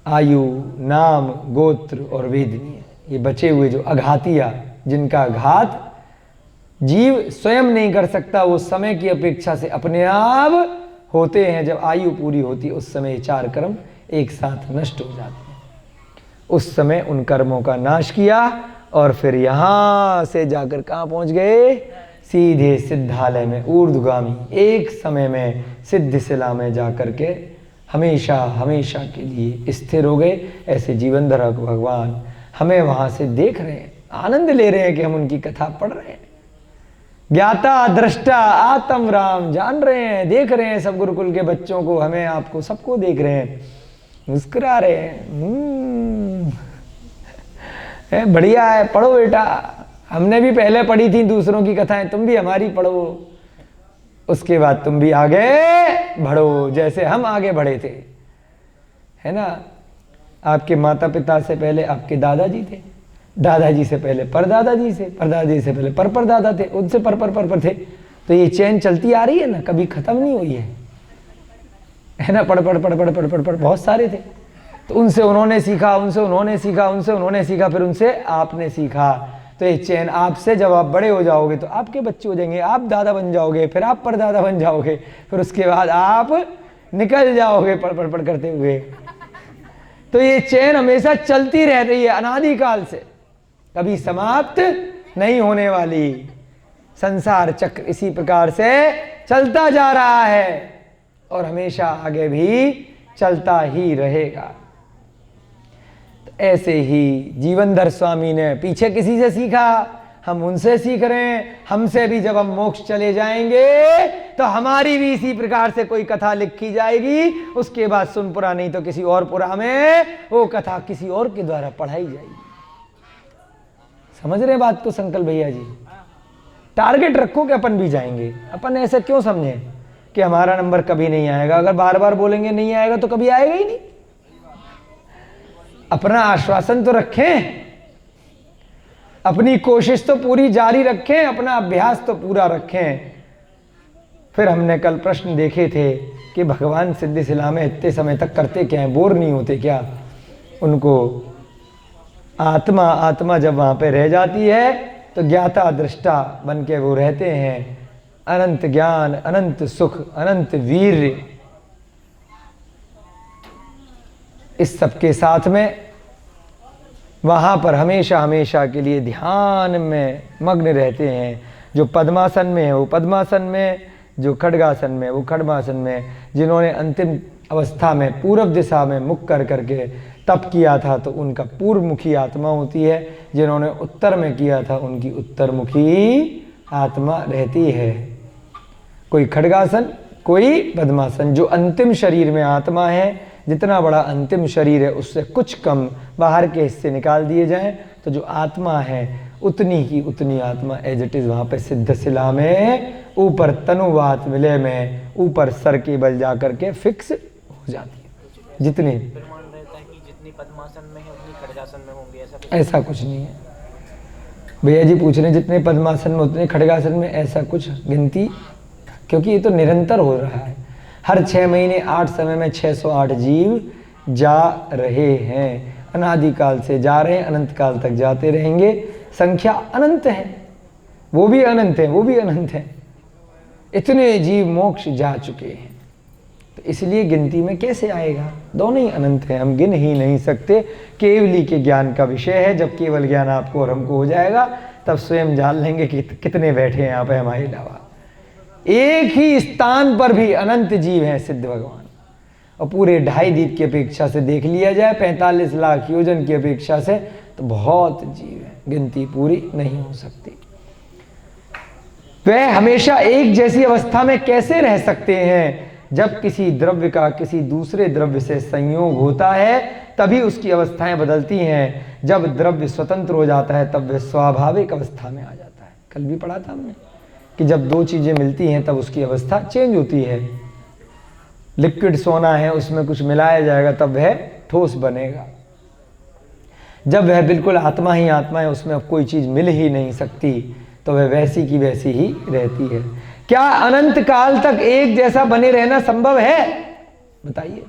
आयु, नाम, गोत्र और वेदनीय, ये बचे हुए जो अघातिया, जिनका घात जीव स्वयं नहीं कर सकता, वो समय की अपेक्षा से अपने आप होते हैं। जब आयु पूरी होती है उस समय 4 कर्म एक साथ नष्ट हो जाते हैं। उस समय उन कर्मों का नाश किया, और फिर यहां से जाकर कहां पहुंच गए? सीधे सिद्धालय में ऊर्ध्वगामी एक समय में सिद्धिशिला में जाकर के हमेशा हमेशा के लिए स्थिर हो गए। ऐसे जीवन धरक भगवान हमें वहां से देख रहे हैं, आनंद ले रहे हैं कि हम उनकी कथा पढ़ रहे हैं। ज्ञाता दृष्टा आत्म राम जान रहे हैं, देख रहे हैं सब गुरुकुल के बच्चों को, हमें आपको सबको देख रहे हैं, मुस्कुरा रहे हैं। बढ़िया है, पढ़ो बेटा, हमने भी पहले पढ़ी थी दूसरों की कथाएं, तुम भी हमारी पढ़ो, उसके बाद तुम भी आगे बढ़ो जैसे हम आगे बढ़े थे, है ना। आपके माता पिता से पहले आपके दादाजी थे, दादाजी से पहले परदादाजी से पहले परदादा थे, उनसे पर थे। तो ये चेन चलती आ रही है ना, कभी खत्म नहीं हुई है ना। पढ़ बहुत सारे थे, तो उनसे उन्होंने सीखा, उनसे उन्होंने सीखा, उनसे उन्होंने सीखा, फिर उनसे आपने सीखा। तो ये चेन आपसे जब आप बड़े हो जाओगे तो आपके बच्चे हो जाएंगे, आप दादा बन जाओगे, फिर आप परदादा बन जाओगे, फिर उसके बाद आप निकल जाओगे पढ़ करते हुए। तो ये चेन हमेशा चलती रह रही है अनादिकाल से, कभी समाप्त नहीं होने वाली। संसार चक्र इसी प्रकार से चलता जा रहा है और हमेशा आगे भी चलता ही रहेगा। तो ऐसे ही जीवनधर स्वामी ने पीछे किसी से सीखा, हम उनसे सीख रहे हैं। हमसे भी जब हम मोक्ष चले जाएंगे तो हमारी भी इसी प्रकार से कोई कथा लिखी जाएगी, उसके बाद सुनपुरा नहीं तो किसी और पुरा में वो कथा किसी और के द्वारा पढ़ाई जाएगी। समझ रहे बात को संकल्प भैया जी? टारगेट रखो कि अपन भी जाएंगे। अपन ऐसे क्यों समझे कि हमारा नंबर कभी नहीं आएगा? अगर बार बार बोलेंगे नहीं आएगा तो कभी आएगा ही नहीं। अपना आश्वासन तो रखें, अपनी कोशिश तो पूरी जारी रखें, अपना अभ्यास तो पूरा रखें। फिर हमने कल प्रश्न देखे थे कि भगवान सिद्धिशिला में इतने समय तक करते क्या है, बोर नहीं होते क्या? उनको आत्मा जब वहां पे रह जाती है तो ज्ञाता दृष्टा बन के वो रहते हैं। अनंत ज्ञान, अनंत सुख, अनंत वीर्य, इस सब के साथ में वहां पर हमेशा हमेशा के लिए ध्यान में मग्न रहते हैं। जो पद्मासन में है वो पद्मासन में, जो खड्गासन में वो खड्गासन में। जिन्होंने अंतिम अवस्था में पूर्व दिशा में मुख कर करके तप किया था तो उनका पूर्वमुखी आत्मा होती है। जिन्होंने उत्तर में किया था उनकी उत्तरमुखी आत्मा रहती है। कोई खड्गासन, कोई पद्मासन। जो अंतिम शरीर में आत्मा है, जितना बड़ा अंतिम शरीर है उससे कुछ कम बाहर के हिस्से निकाल दिए जाएं तो जो आत्मा है उतनी की उतनी आत्मा एज इट इज वहां पे सिद्धशिला में ऊपर तनुवात विलय में ऊपर सर के बल जा करके फिक्स हो जाती है। जितनी प्रमाण रहता है कि जितनी पद्मासन में है उतनी खड्गासन में होंगे, ऐसा कुछ नहीं है भैया जी। पूछ रहे जितने पद्मासन में उतने खड्गासन में, ऐसा कुछ गिनती, क्योंकि ये तो निरंतर हो रहा है। हर 6 महीने 8 समय में 608 जीव जा रहे हैं, अनादिकाल से जा रहे हैं, अनंत काल तक जाते रहेंगे। संख्या अनंत है, वो भी अनंत है, वो भी अनंत है। इतने जीव मोक्ष जा चुके हैं, तो इसलिए गिनती में कैसे आएगा? दोनों ही अनंत है, हम गिन ही नहीं सकते। केवली के ज्ञान का विषय है। जब केवल ज्ञान आपको और हमको हो जाएगा तब स्वयं जान लेंगे कि कितने बैठे हैं यहाँ पे हमारे अलावा। एक ही स्थान पर भी अनंत जीव हैं सिद्ध भगवान। और पूरे 2.5 दीप की अपेक्षा से देख लिया जाए, 45 लाख योजन की अपेक्षा से, तो बहुत जीव हैं, गिनती पूरी नहीं हो सकती। वह हमेशा एक जैसी अवस्था में कैसे रह सकते हैं? जब किसी द्रव्य का किसी दूसरे द्रव्य से संयोग होता है तभी उसकी अवस्थाएं बदलती हैं। जब द्रव्य स्वतंत्र हो जाता है तब वह स्वाभाविक अवस्था में आ जाता है। कल भी पढ़ा था हमने कि जब 2 चीजें मिलती हैं तब उसकी अवस्था चेंज होती है। लिक्विड सोना है, उसमें कुछ मिलाया जाएगा तब वह ठोस बनेगा। जब वह बिल्कुल आत्मा ही आत्मा है, उसमें अब कोई चीज मिल ही नहीं सकती, तो वह वैसी की वैसी ही रहती है। क्या अनंत काल तक एक जैसा बने रहना संभव है? बताइए।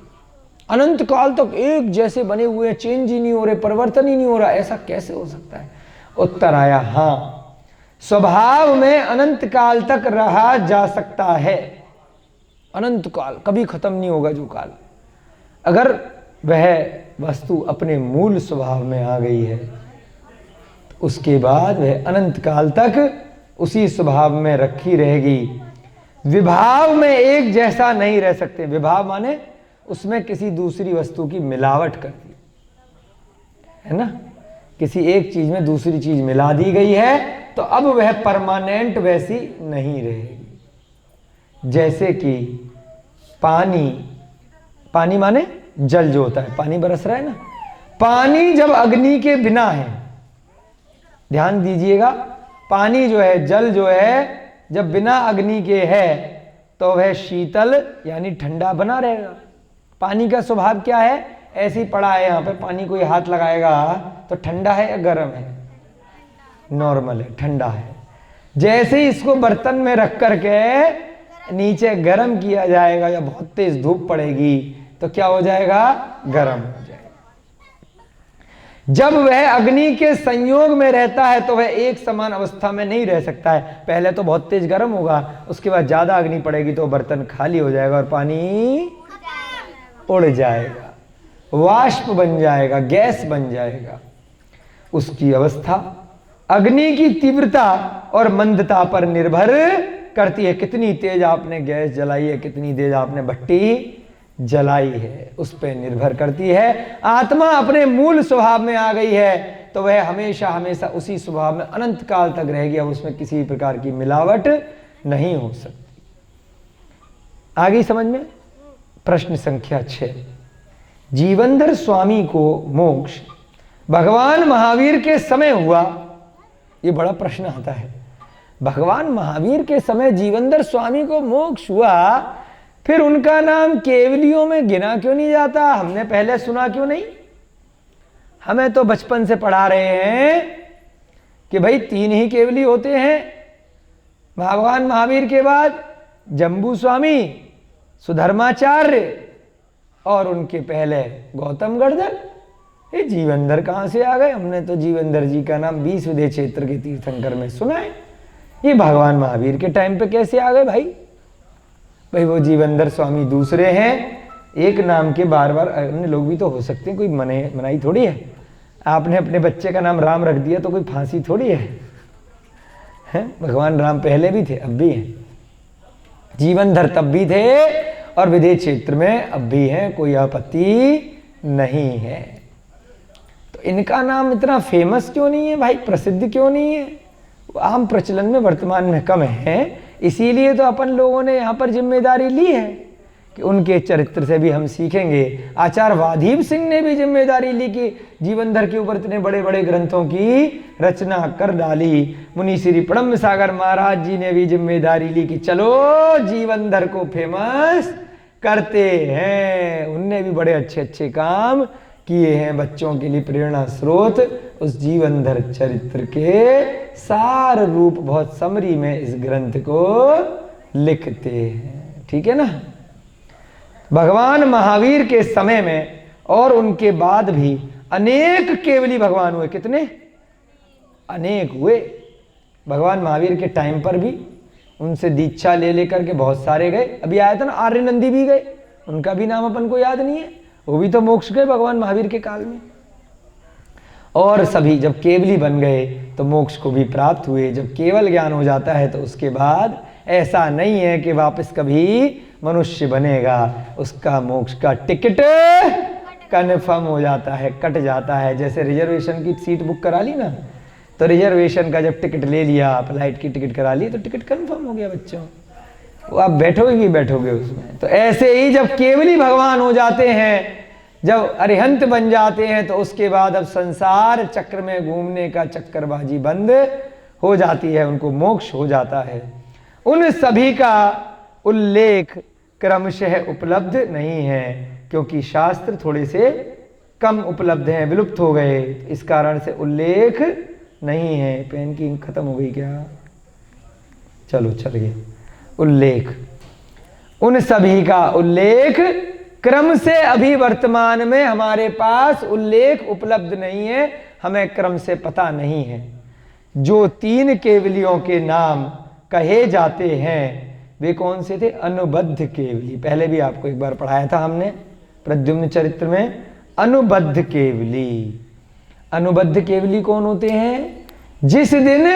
अनंत काल तक एक जैसे बने हुए हैं, चेंज ही नहीं हो रहे, परिवर्तन ही नहीं हो रहा, ऐसा कैसे हो सकता है? उत्तर आया हाँ, स्वभाव में अनंत काल तक रहा जा सकता है। अनंत काल कभी खत्म नहीं होगा जो काल, अगर वह वस्तु अपने मूल स्वभाव में आ गई है तो उसके बाद वह अनंत काल तक उसी स्वभाव में रखी रहेगी। विभाव में एक जैसा नहीं रह सकते। विभाव माने उसमें किसी दूसरी वस्तु की मिलावट कर दी है ना, किसी एक चीज में दूसरी चीज मिला दी गई है, तो अब वह परमानेंट वैसी नहीं रहेगी। जैसे कि पानी, पानी माने जल जो होता है, पानी बरस रहा है ना, पानी जब अग्नि के बिना है, ध्यान दीजिएगा, पानी जो है, जल जो है, जब बिना अग्नि के है तो वह शीतल यानी ठंडा बना रहेगा। पानी का स्वभाव क्या है, ऐसी पड़ा है यहाँ पे, पानी कोई हाथ लगाएगा तो ठंडा है या गर्म है, नॉर्मल है, ठंडा है। जैसे ही इसको बर्तन में रख करके नीचे गर्म किया जाएगा या बहुत तेज धूप पड़ेगी तो क्या हो जाएगा, गर्म हो जाएगा। जब वह अग्नि के संयोग में रहता है तो वह एक समान अवस्था में नहीं रह सकता है। पहले तो बहुत तेज गर्म होगा, उसके बाद ज्यादा अग्नि पड़ेगी तो बर्तन खाली हो जाएगा और पानी उड़ जाएगा, वाष्प बन जाएगा, गैस बन जाएगा। उसकी अवस्था अग्नि की तीव्रता और मंदता पर निर्भर करती है। कितनी तेज आपने गैस जलाई है, कितनी तेज आपने भट्टी जलाई है, उस पर निर्भर करती है। आत्मा अपने मूल स्वभाव में आ गई है तो वह हमेशा हमेशा उसी स्वभाव में अनंत काल तक रहेगी। अब उसमें किसी प्रकार की मिलावट नहीं हो सकती। आगे समझ में। प्रश्न संख्या 6, जीवनधर स्वामी को मोक्ष भगवान महावीर के समय हुआ। ये बड़ा प्रश्न आता है, भगवान महावीर के समय जीवनधर स्वामी को मोक्ष हुआ, फिर उनका नाम केवलियों में गिना क्यों नहीं जाता, हमने पहले सुना क्यों नहीं। हमें तो बचपन से पढ़ा रहे हैं कि भाई 3 ही केवली होते हैं, भगवान महावीर के बाद जम्बू स्वामी, सुधर्माचार्य और उनके पहले गौतम गर्दन। ये जीवनधर कहां से आ गए, हमने तो जीवनधर जी का नाम 20 विदेह क्षेत्र के तीर्थंकर में सुना है, ये भगवान महावीर के टाइम पे कैसे आ गए भाई। भाई वो जीवनधर स्वामी दूसरे हैं, एक नाम के बार बार अन्य लोग भी तो हो सकते हैं, कोई मनाई थोड़ी है। आपने अपने बच्चे का नाम राम रख दिया तो कोई फांसी थोड़ी है? भगवान राम पहले भी थे, अब भी हैं। जीवनधर तब भी थे और विदेह क्षेत्र में अब भी हैं, कोई आपत्ति नहीं है। तो इनका नाम इतना फेमस क्यों नहीं है भाई, प्रसिद्ध क्यों नहीं है, आम प्रचलन में वर्तमान में कम है। इसीलिए तो अपन लोगों ने यहाँ पर जिम्मेदारी ली है कि उनके चरित्र से भी हम सीखेंगे। आचार्य वाधीव सिंह ने भी जिम्मेदारी ली कि जीवनधर के ऊपर इतने बड़े बड़े ग्रंथों की रचना कर डाली। मुनि श्री ब्रह्म सागर महाराज जी ने भी जिम्मेदारी ली कि चलो जीवनधर को फेमस करते हैं। उनने भी बड़े अच्छे अच्छे काम किए हैं, बच्चों के लिए प्रेरणा स्रोत उस जीवनधर चरित्र के सार रूप बहुत समरी में इस ग्रंथ को लिखते हैं। ठीक है ना। भगवान महावीर के समय में और उनके बाद भी अनेक केवली भगवान हुए। कितने? अनेक हुए। भगवान महावीर के टाइम पर भी उनसे दीक्षा ले लेकर के बहुत सारे गए। अभी आया था ना आर्य नंदी भी गए, उनका भी नाम अपन को याद नहीं है, वो भी तो मोक्ष गए भगवान महावीर के काल में। और सभी जब केवली बन गए तो मोक्ष को भी प्राप्त हुए। जब केवल ज्ञान हो जाता है तो उसके बाद ऐसा नहीं है कि वापस कभी मनुष्य बनेगा, उसका मोक्ष का टिकट कन्फर्म हो जाता है, कट जाता है। जैसे रिजर्वेशन की सीट बुक करा ली ना, तो रिजर्वेशन का जब टिकट ले लिया, फ्लाइट की टिकट करा ली तो टिकट कन्फर्म हो गया बच्चों, वो आप बैठोगे ही बैठोगे उसमें। तो ऐसे ही जब केवली भगवान हो जाते हैं, जब अरिहंत बन जाते हैं, तो उसके बाद अब संसार चक्र में घूमने का चक्करबाजी बंद हो जाती है, उनको मोक्ष हो जाता है। उन सभी का उल्लेख क्रमशः उपलब्ध नहीं है क्योंकि शास्त्र थोड़े से कम उपलब्ध हैं, विलुप्त हो गए, इस कारण से उल्लेख नहीं है। पेन की इंक खत्म हो गई क्या? चलो चलिए। उल्लेख, उन सभी का उल्लेख क्रम से अभी वर्तमान में हमारे पास उल्लेख उपलब्ध नहीं है, हमें क्रम से पता नहीं है। जो 3 केवलियों के नाम कहे जाते हैं वे कौन से थे? अनुबद्ध केवली, पहले भी आपको एक बार पढ़ाया था हमने प्रद्युम्न चरित्र में। अनुबद्ध केवली, अनुबद्ध केवली कौन होते हैं? जिस दिन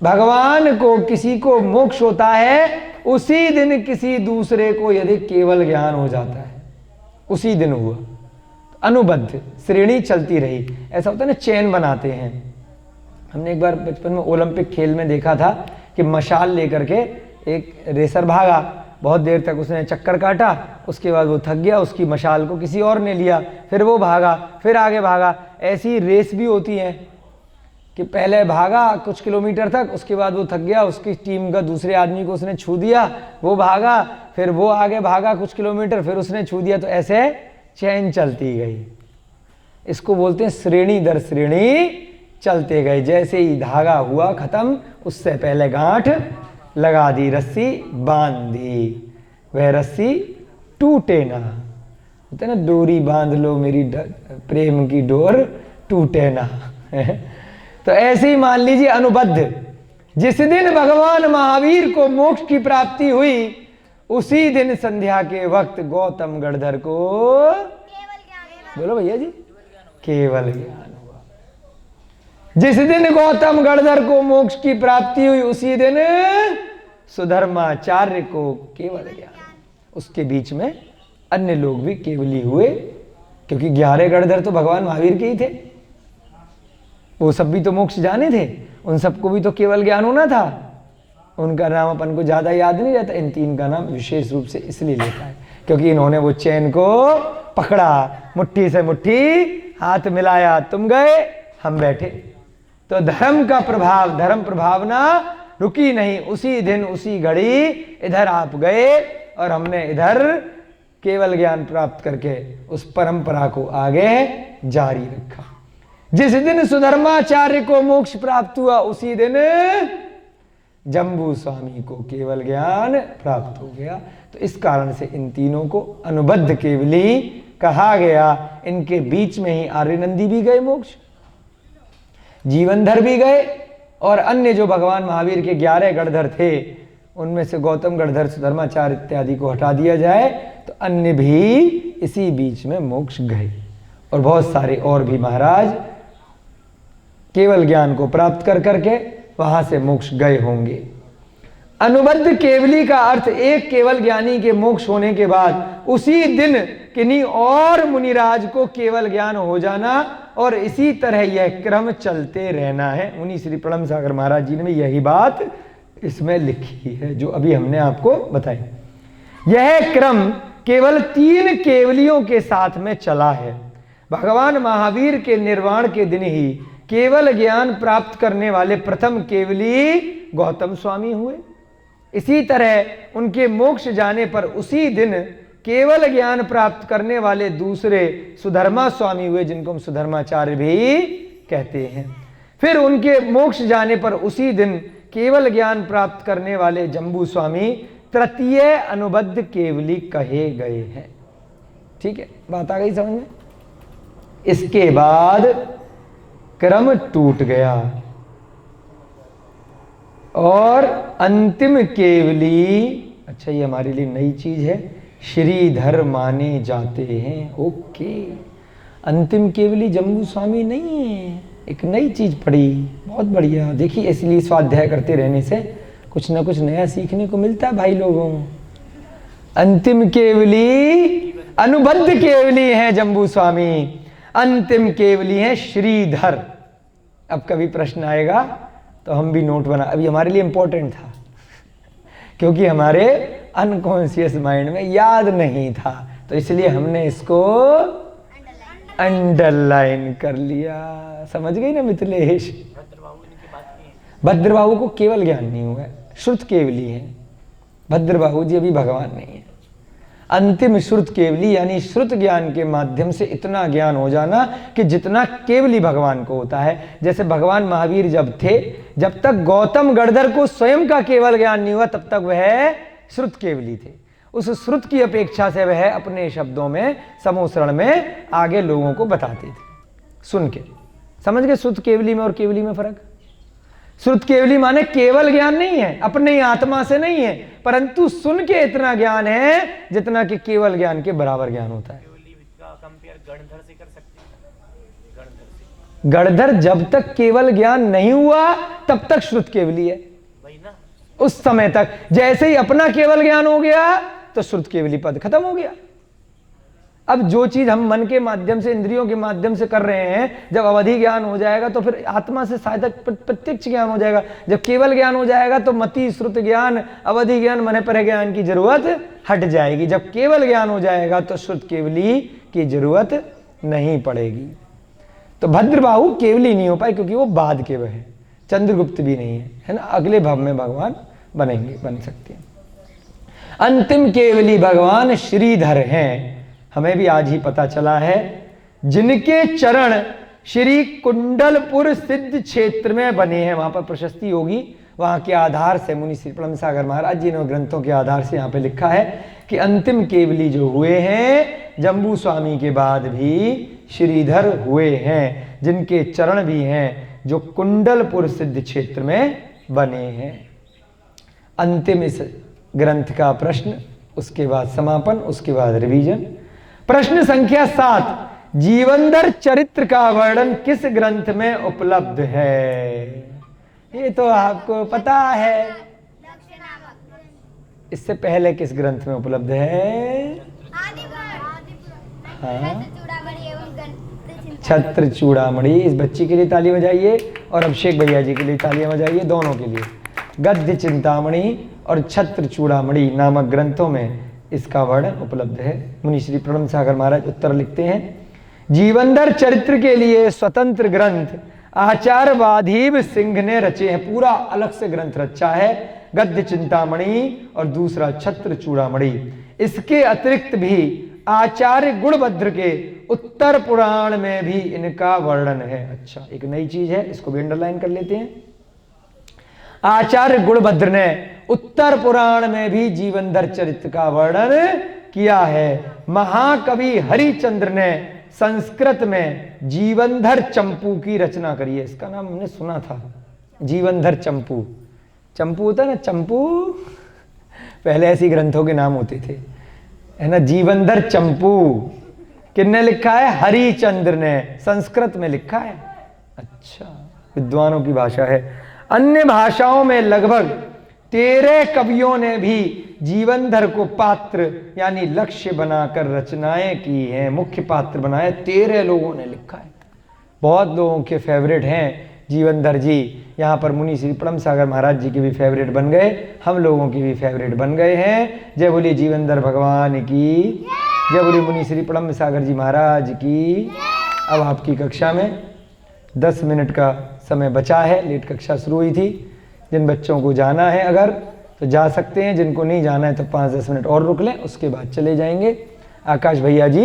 भगवान को किसी को मोक्ष होता है, उसी दिन किसी दूसरे को यदि केवल ज्ञान हो जाता है, उसी दिन हुआ। अनुबद्ध श्रेणी चलती रही। ऐसा होता है ना, चेन बनाते हैं। हमने एक बार बचपन में ओलंपिक खेल में देखा था कि मशाल लेकर के एक रेसर भागा, बहुत देर तक उसने चक्कर काटा, उसके बाद वो थक गया, उसकी मशाल को किसी और ने लिया, फिर वो भागा, फिर आगे भागा। ऐसी रेस भी होती है कि पहले भागा कुछ किलोमीटर तक, उसके बाद वो थक गया, उसकी टीम का दूसरे आदमी को उसने छू दिया, वो भागा, फिर वो आगे भागा कुछ किलोमीटर, फिर उसने छू दिया। तो ऐसे चैन चलती गई। इसको बोलते हैं श्रेणी दर श्रेणी चलते गए। जैसे ही धागा हुआ खत्म, उससे पहले गांठ लगा दी, रस्सी बांध दी, वह रस्सी टूटे ना। होता है ना, डोरी बांध लो मेरी प्रेम की डोर टूटे ना। तो ऐसे ही मान लीजिए अनुबद्ध। जिस दिन भगवान महावीर को मोक्ष की प्राप्ति हुई, उसी दिन संध्या के वक्त गौतम गणधर को बोलो भैया जी केवल ज्ञान हुआ। जिस दिन गौतम गणधर को मोक्ष की प्राप्ति हुई, उसी दिन सुधर्माचार्य को केवल ज्ञान। उसके बीच में अन्य लोग भी केवली हुए, क्योंकि 11 गणधर तो भगवान महावीर के ही थे। वो सब भी तो मोक्ष जाने थे, उन सबको भी तो केवल ज्ञान होना था। उनका नाम अपन को ज्यादा याद नहीं रहता। इन 3 का नाम विशेष रूप से इसलिए लेता है क्योंकि इन्होंने वो चैन को पकड़ा, मुट्ठी से मुट्ठी हाथ मिलाया, तुम गए हम बैठे। तो धर्म का प्रभाव, धर्म प्रभावना रुकी नहीं। उसी दिन उसी घड़ी इधर आप गए और हमने इधर केवल ज्ञान प्राप्त करके उस परंपरा को आगे जारी रखा। जिस दिन सुधर्माचार्य को मोक्ष प्राप्त हुआ, उसी दिन जम्बू स्वामी को केवल ज्ञान प्राप्त हो गया। तो इस कारण से इन तीनों को अनुबद्ध केवली कहा गया। इनके बीच में ही आर्यनंदी भी गए मोक्ष, जीवनधर भी गए, और अन्य जो भगवान महावीर के 11 गणधर थे, उनमें से गौतम गणधर, सुधर्माचार्य इत्यादि को हटा दिया जाए तो अन्य भी इसी बीच में मोक्ष गए। और बहुत सारे और भी महाराज केवल ज्ञान को प्राप्त कर करके वहां से मोक्ष गए होंगे। अनुबद्ध केवली का अर्थ एक केवल ज्ञानी के मोक्ष होने के बाद उसी दिन किन्हीं और मुनिराज को केवल ज्ञान हो जाना, और इसी तरह यह क्रम चलते रहना है। मुनि श्री प्रणम सागर महाराज जी ने भी यही बात इसमें लिखी है जो अभी हमने आपको बताई। यह क्रम केवल 3 केवलियों के साथ में चला है। भगवान महावीर के निर्वाण के दिन ही केवल ज्ञान प्राप्त करने वाले प्रथम केवली गौतम स्वामी हुए। इसी तरह उनके मोक्ष जाने पर उसी दिन केवल ज्ञान प्राप्त करने वाले दूसरे सुधर्मा स्वामी हुए, जिनको हम सुधर्माचार्य भी कहते हैं। फिर उनके मोक्ष जाने पर उसी दिन केवल ज्ञान प्राप्त करने वाले जम्बू स्वामी तृतीय अनुबद्ध केवली कहे गए हैं। ठीक है, बात आ गई समझ में। इसके बाद क्रम टूट गया और अंतिम केवली, अच्छा ये हमारे लिए नई चीज है, श्रीधर माने जाते हैं। ओके, अंतिम केवली जम्बू स्वामी नहीं है, एक नई चीज पढ़ी, बहुत बढ़िया। देखिए, इसलिए स्वाध्याय करते रहने से कुछ ना कुछ नया सीखने को मिलता है भाई लोगों। अंतिम केवली अनुबद्ध केवली है जम्बू स्वामी, अंतिम केवली है श्रीधर। अब कभी प्रश्न आएगा तो हम भी नोट बना, अभी हमारे लिए इंपॉर्टेंट था क्योंकि हमारे अनकॉन्शियस माइंड में याद नहीं था, तो इसलिए हमने इसको अंडरलाइन कर लिया। समझ गई ना मिथिलेश? भद्रबाहु को केवल ज्ञान नहीं हुआ है, श्रुत केवली है। भद्रबाहु जी अभी भगवान नहीं है। अंतिम श्रुत केवली यानी श्रुत ज्ञान के माध्यम से इतना ज्ञान हो जाना कि जितना केवली भगवान को होता है। जैसे भगवान महावीर जब थे, जब तक गौतम गणधर को स्वयं का केवल ज्ञान नहीं हुआ तब तक वह श्रुत केवली थे। उस श्रुत की अपेक्षा से वह अपने शब्दों में, समोसरण में आगे लोगों को बताते थे सुन के। समझ गए श्रुत केवली में और केवली में फर्क? श्रुत केवली माने केवल ज्ञान नहीं है, अपने ही आत्मा से नहीं है, परंतु सुन के इतना ज्ञान है जितना कि केवल ज्ञान के बराबर ज्ञान होता है। केवली का कंपेयर गणधर से कर सकते हैं? गणधर से गणधर जब तक केवल ज्ञान नहीं हुआ तब तक श्रुत केवली है। वही ना। उस समय तक जैसे ही अपना केवल ज्ञान हो गया तो श्रुत केवली पद खत्म हो गया। अब जो चीज हम मन के माध्यम से, इंद्रियों के माध्यम से कर रहे हैं, जब अवधि ज्ञान हो जाएगा तो फिर आत्मा से साधक प्रत्यक्ष ज्ञान हो जाएगा। जब केवल ज्ञान हो जाएगा तो मति, श्रुत ज्ञान, अवधि ज्ञान, मन पर ज्ञान की जरूरत हट जाएगी। जब केवल ज्ञान हो जाएगा तो श्रुत केवली की जरूरत नहीं पड़ेगी। तो भद्रबाहु केवली नहीं हो पाए क्योंकि वो बाद के वह है, चंद्रगुप्त भी नहीं है ना। अगले भाव में भगवान बनेंगे, बन सकते हैं। अंतिम केवली भगवान श्रीधर हैं। हमें भी आज ही पता चला है, जिनके चरण श्री कुंडलपुर सिद्ध क्षेत्र में बने हैं। वहां पर प्रशस्ति होगी, वहां के आधार से मुनि श्री प्रणम सागर महाराज जी ने ग्रंथों के आधार से यहाँ पे लिखा है कि अंतिम केवली जो हुए हैं जम्बू स्वामी के बाद भी श्रीधर हुए हैं, जिनके चरण भी हैं जो कुंडलपुर सिद्ध क्षेत्र में बने हैं। अंतिम इस ग्रंथ का प्रश्न, उसके बाद समापन, उसके बाद रिवीजन। प्रश्न संख्या 7, जीवनधर चरित्र का वर्णन किस ग्रंथ में उपलब्ध है? ये तो आपको पता है। इससे पहले किस ग्रंथ में उपलब्ध है? हाँ, छत्र चूड़ामणि। इस बच्ची के लिए ताली बजाइए और अभिषेक भैया जी के लिए तालियां बजाइए, दोनों के लिए। गद्य चिंतामणि और छत्र चूड़ामणि नामक ग्रंथों में इसका वर्णन उपलब्ध है। मुनि श्री प्रणम सागर महाराज उत्तर लिखते हैं, जीवनधर चरित्र के लिए स्वतंत्र ग्रंथ आचार्य वाधीव सिंह ने रचे हैं। पूरा अलग से ग्रंथ रचा है, गद्य चिंतामणि और दूसरा छत्र चूड़ामणि। इसके अतिरिक्त भी आचार्य गुणभद्र के उत्तर पुराण में भी इनका वर्णन है। अच्छा, एक नई चीज है, इसको भी अंडरलाइन कर लेते हैं। आचार्य गुणभद्र ने उत्तर पुराण में भी जीवनधर चरित्र का वर्णन किया है। महाकवि हरिचंद्र ने संस्कृत में जीवनधर चंपू की रचना करी है। इसका नाम हमने सुना था, जीवनधर चंपू। चंपू होता है ना, चंपू, पहले ऐसी ग्रंथों के नाम होते थे, है ना। जीवनधर चंपू किसने लिखा है? हरिचंद्र ने, संस्कृत में लिखा है। अच्छा, विद्वानों की भाषा है। अन्य भाषाओं में लगभग 13 कवियों ने भी जीवनधर को पात्र यानी लक्ष्य बनाकर रचनाएं की हैं, मुख्य पात्र बनाए 13 लोगों ने लिखा है। बहुत लोगों के फेवरेट हैं जीवनधर जी। यहाँ पर मुनि श्री प्रणम सागर महाराज जी के भी फेवरेट बन गए, हम लोगों की भी फेवरेट बन गए हैं। जय बोलिए जीवनधर भगवान की, जय बोलिए मुनि श्री प्रणम सागर जी महाराज की। अब आपकी कक्षा में 10 मिनट का समय बचा है, लेट कक्षा शुरू हुई थी। जिन बच्चों को जाना है अगर तो जा सकते हैं, जिनको नहीं जाना है तो 5-10 मिनट और रुक लें, उसके बाद चले जाएंगे। आकाश भैया जी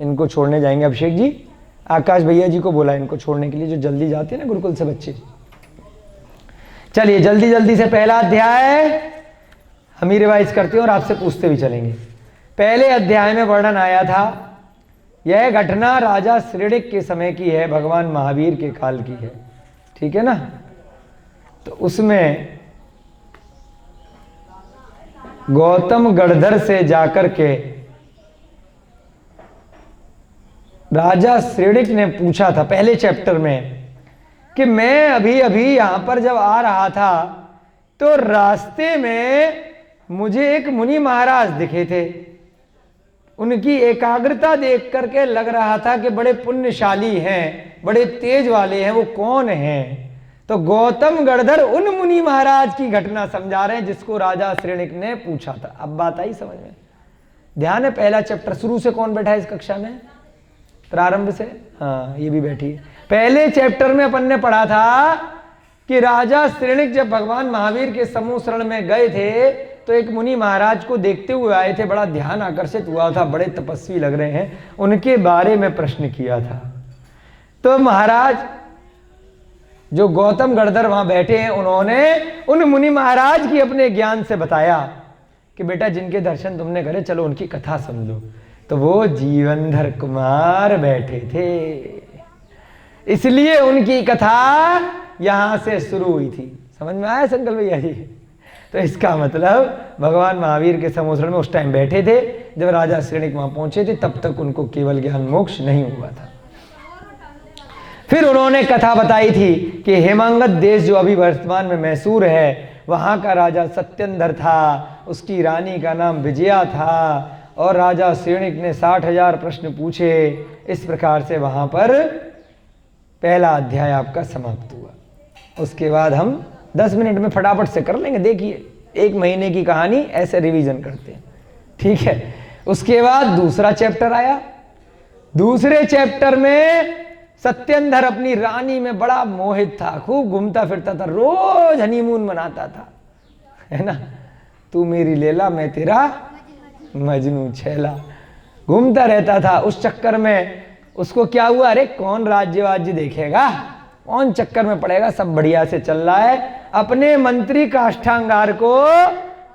इनको छोड़ने जाएंगे। अभिषेक जी, आकाश भैया जी को बोला इनको छोड़ने के लिए, जो जल्दी जाते हैं ना गुरुकुल से बच्चे। चलिए जल्दी जल्दी से पहला अध्याय हम ही रिवाइज करते हैं और आपसे पूछते भी चलेंगे। पहले अध्याय में वर्णन आया था, यह घटना राजा श्रेणिक के समय की है, भगवान महावीर के काल की है, ठीक है ना। तो उसमें गौतम गणधर से जाकर के राजा श्रेणिक ने पूछा था पहले चैप्टर में कि मैं अभी अभी यहां पर जब आ रहा था तो रास्ते में मुझे एक मुनि महाराज दिखे थे। उनकी एकाग्रता देख करके लग रहा था कि बड़े पुण्यशाली हैं, बड़े तेज वाले हैं। वो कौन हैं? तो गौतम गणधर उन मुनि महाराज की घटना समझा रहे हैं जिसको राजा श्रेणिक ने पूछा था। अब बात आई समझ में? ध्यान है, पहला चैप्टर शुरू से कौन बैठा है इस कक्षा में? प्रारंभ से? हाँ, ये भी बैठी है। पहले चैप्टर में अपन ने पढ़ा था कि राजा श्रेणिक जब भगवान महावीर के समूह शरण में गए थे तो एक मुनि महाराज को देखते हुए आए थे, बड़ा ध्यान आकर्षित हुआ था, बड़े तपस्वी लग रहे हैं, उनके बारे में प्रश्न किया था। तो महाराज जो गौतम गणधर वहां बैठे हैं, उन्होंने उन मुनि महाराज की अपने ज्ञान से बताया कि बेटा जिनके दर्शन तुमने करे चलो उनकी कथा सुन लो। तो वो जीवनधर कुमार बैठे थे, इसलिए उनकी कथा यहां से शुरू हुई थी। समझ में आया संकल्प भैया जी? तो इसका मतलब भगवान महावीर के समूह में उस टाइम बैठे थे, जब राजा श्रेणिक वहां पहुंचे थे तब तक उनको केवल ज्ञान मोक्ष नहीं हुआ था। फिर उन्होंने कथा बताई थी कि हेमांगत देश जो अभी वर्तमान में मैसूर है, वहाँ का राजा सत्येंद्र था, उसकी रानी का नाम विजया था, और राजा श्रेणिक ने 60,000 प्रश्न पूछे। इस प्रकार से वहाँ पर पहला अध्याय आपका समाप्त हुआ। उसके बाद हम 10 मिनट में फटाफट से कर लेंगे। देखिए 1 महीने की कहानी ऐसे रिवीजन करते हैं, ठीक है। उसके बाद दूसरा चैप्टर आया। दूसरे चैप्टर में सत्येंद्र अपनी रानी में बड़ा मोहित था, खूब घूमता फिरता था, रोज हनीमून मनाता था, है ना। तू मेरी लैला मैं तेरा मजनू छैला, घूमता रहता था। उस चक्कर में उसको क्या हुआ, अरे कौन राज्य देखेगा, कौन चक्कर में पड़ेगा, सब बढ़िया से चल रहा है। अपने मंत्री काष्ठांगार को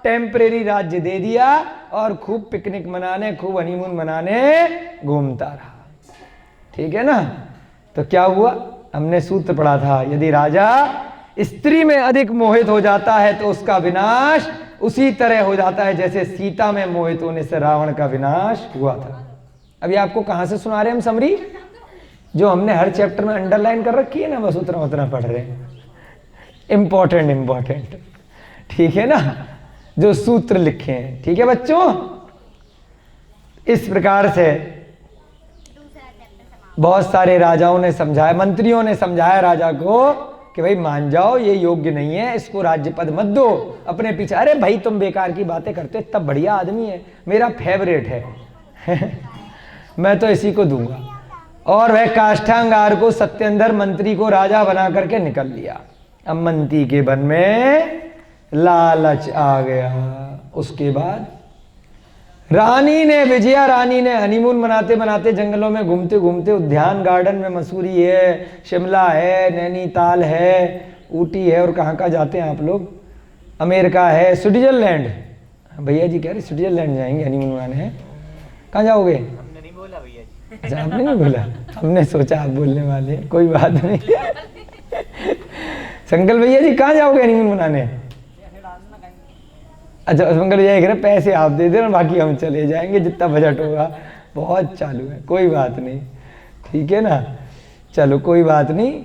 टेम्परेरी राज्य दे दिया और खूब पिकनिक मनाने, खूब हनीमून मनाने घूमता रहा, ठीक है ना। तो क्या हुआ, हमने सूत्र पढ़ा था, यदि राजा स्त्री में अधिक मोहित हो जाता है तो उसका विनाश उसी तरह हो जाता है जैसे सीता में मोहित होने से रावण का विनाश हुआ था। अभी आपको कहां से सुना रहे हैं हम समरी, जो हमने हर चैप्टर में अंडरलाइन कर रखी है ना, बस उतना उतना पढ़ रहे हैं। इंपॉर्टेंट, ठीक है ना, जो सूत्र लिखे हैं, ठीक है बच्चों। इस प्रकार से बहुत सारे राजाओं ने समझाया, मंत्रियों ने समझाया राजा को कि भाई मान जाओ, ये योग्य नहीं है, इसको राज्य पद मत दो, अपने पीछे। अरे भाई तुम बेकार की बातें करते हो, इतना बढ़िया आदमी है, मेरा फेवरेट है मैं तो इसी को दूंगा। और वह काष्ठांगार को सत्येंद्र मंत्री को राजा बना करके निकल लिया। अब मंत्री के वन में लालच आ गया। उसके बाद विजया रानी ने हनीमून मनाते मनाते, जंगलों में घूमते घूमते, उद्यान गार्डन में मसूरी है, शिमला है, नैनीताल है, ऊटी है, और कहाँ जाते हैं आप लोग, अमेरिका है, स्विट्जरलैंड। भैया जी कह रहे स्विट्जरलैंड जाएंगे हनीमून मनाने हैं, कहाँ जाओगे? हमने नहीं बोला भैया जी। अच्छा आपने नहीं बोला, हमने सोचा आप बोलने वाले, कोई बात नहीं संकल भैया जी कहाँ जाओगे हनीमून मनाने? अच्छा मंगल भैया कह रहे पैसे आप दे देना, बाकी हम चले जाएंगे, जितना बजट होगा। बहुत चालू है, कोई बात नहीं, ठीक है ना। चलो कोई बात नहीं,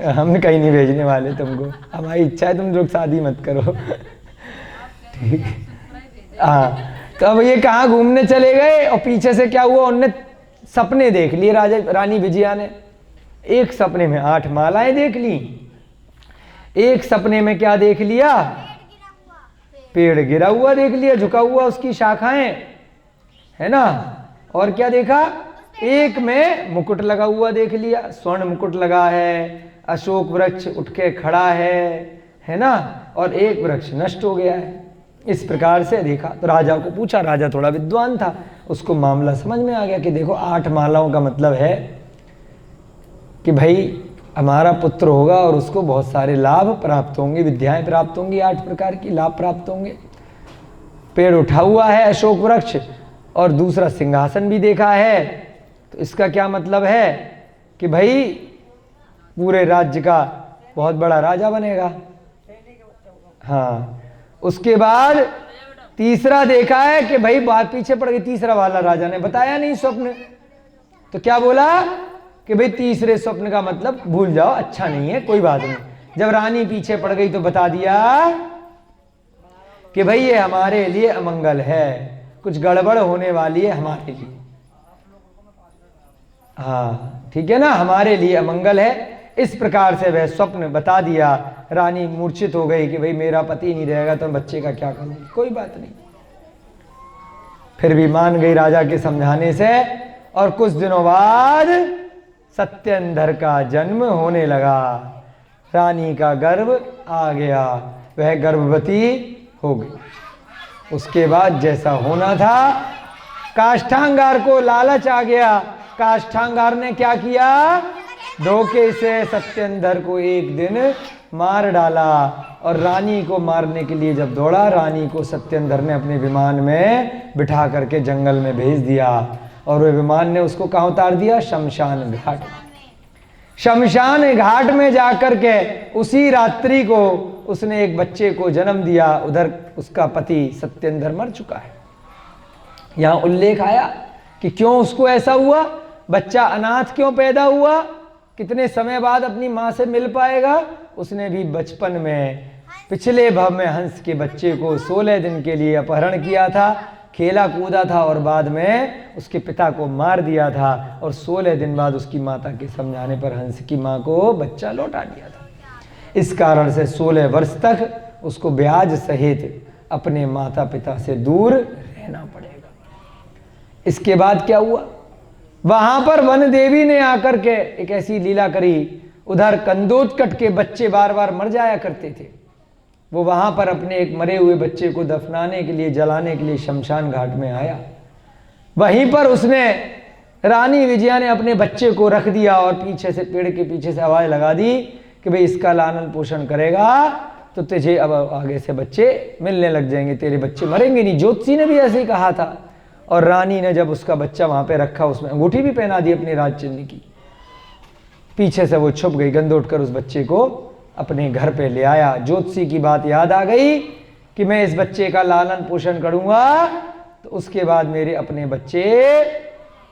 हम कहीं नहीं भेजने वाले तुमको, हमारी इच्छा है तुम लोग शादी मत करो ठीक। हाँ तो अब ये कहाँ घूमने चले गए, और पीछे से क्या हुआ, उनने सपने देख लिए राजा रानी विजया ने। एक सपने में 8 मालाएं देख ली, एक सपने में क्या देख लिया, पेड़ गिरा हुआ देख लिया, झुका हुआ उसकी शाखाएं, है ना। और क्या देखा, एक में मुकुट लगा हुआ देख लिया, स्वर्ण मुकुट लगा है, अशोक वृक्ष उठ के खड़ा है ना, और एक वृक्ष नष्ट हो गया है। इस प्रकार से देखा तो राजा को पूछा, राजा थोड़ा विद्वान था, उसको मामला समझ में आ गया कि देखो 8 मालाओं का मतलब है कि भाई हमारा पुत्र होगा और उसको बहुत सारे लाभ प्राप्त होंगे, विद्याएं प्राप्त होंगी, 8 प्रकार की लाभ प्राप्त होंगे। पेड़ उठा हुआ है अशोक वृक्ष, और दूसरा सिंहासन भी देखा है, तो इसका क्या मतलब है कि भाई पूरे राज्य का बहुत बड़ा राजा बनेगा। हाँ उसके बाद तीसरा देखा है कि भाई बात पीछे पड़ गई, तीसरा वाला राजा ने बताया नहीं स्वप्न, तो क्या बोला कि भाई तीसरे स्वप्न का मतलब भूल जाओ, अच्छा नहीं है, कोई बात नहीं। जब रानी पीछे पड़ गई तो बता दिया कि भाई ये हमारे लिए अमंगल है, कुछ गड़बड़ होने वाली है हमारे लिए। हाँ ठीक है ना, हमारे लिए अमंगल है। इस प्रकार से वह स्वप्न बता दिया। रानी मूर्छित हो गई कि भाई मेरा पति नहीं रहेगा तो बच्चे का क्या करूं, कोई बात नहीं। फिर भी मान गई राजा के समझाने से, और कुछ दिनों बाद सत्येंद्र का जन्म होने लगा। रानी का गर्भ आ गया, वह गर्भवती हो गई। उसके बाद जैसा होना था, काष्ठांगार को लालच आ गया। काष्ठांगार ने क्या किया, धोखे से सत्येंद्र को एक दिन मार डाला, और रानी को मारने के लिए जब दौड़ा, रानी को सत्येंद्र ने अपने विमान में बिठा करके जंगल में भेज दिया, और वह विमान ने उसको कहाँ उतार दिया, शमशान घाट। शमशान घाट में जाकर के उसी रात्रि को उसने एक बच्चे को जन्म दिया। उधर उसका पति सत्येंद्र मर चुका है। यहाँ उल्लेख आया कि क्यों उसको ऐसा हुआ, बच्चा अनाथ क्यों पैदा हुआ, कितने समय बाद अपनी माँ से मिल पाएगा। उसने भी बचपन में पिछले भव में हंस के बच्चे को 16 दिन के लिए अपहरण किया था, खेला कूदा था और बाद में उसके पिता को मार दिया था और 16 दिन बाद उसकी माता के समझाने पर हंस की माँ को बच्चा लौटा दिया था। इस कारण से 16 वर्ष तक उसको ब्याज सहित अपने माता पिता से दूर रहना पड़ेगा। इसके बाद क्या हुआ, वहां पर वन देवी ने आकर के एक ऐसी लीला करी, उधर कंदोदकट के बच्चे बार बार मर जाया करते थे। वो वहां पर अपने एक मरे हुए बच्चे को दफनाने के लिए, जलाने के लिए शमशान घाट में आया। वहीं पर उसने, रानी विजया ने अपने बच्चे को रख दिया और पीछे से, पेड़ के पीछे से आवाज लगा दी कि भाई इसका लालन पोषण करेगा तो तुझे अब आगे से बच्चे मिलने लग जाएंगे, तेरे बच्चे मरेंगे नहीं। ज्योतिषी ने भी ऐसे ही कहा था। और रानी ने जब उसका बच्चा वहां पे रखा, उसमें अंगूठी भी पहना दी अपनी राज चिन्ह की। पीछे से वो छुप गई, गंदोट कर उस बच्चे को अपने घर पे ले आया। ज्योतिषी की बात याद आ गई कि मैं इस बच्चे का लालन पोषण करूंगा तो उसके बाद मेरे अपने बच्चे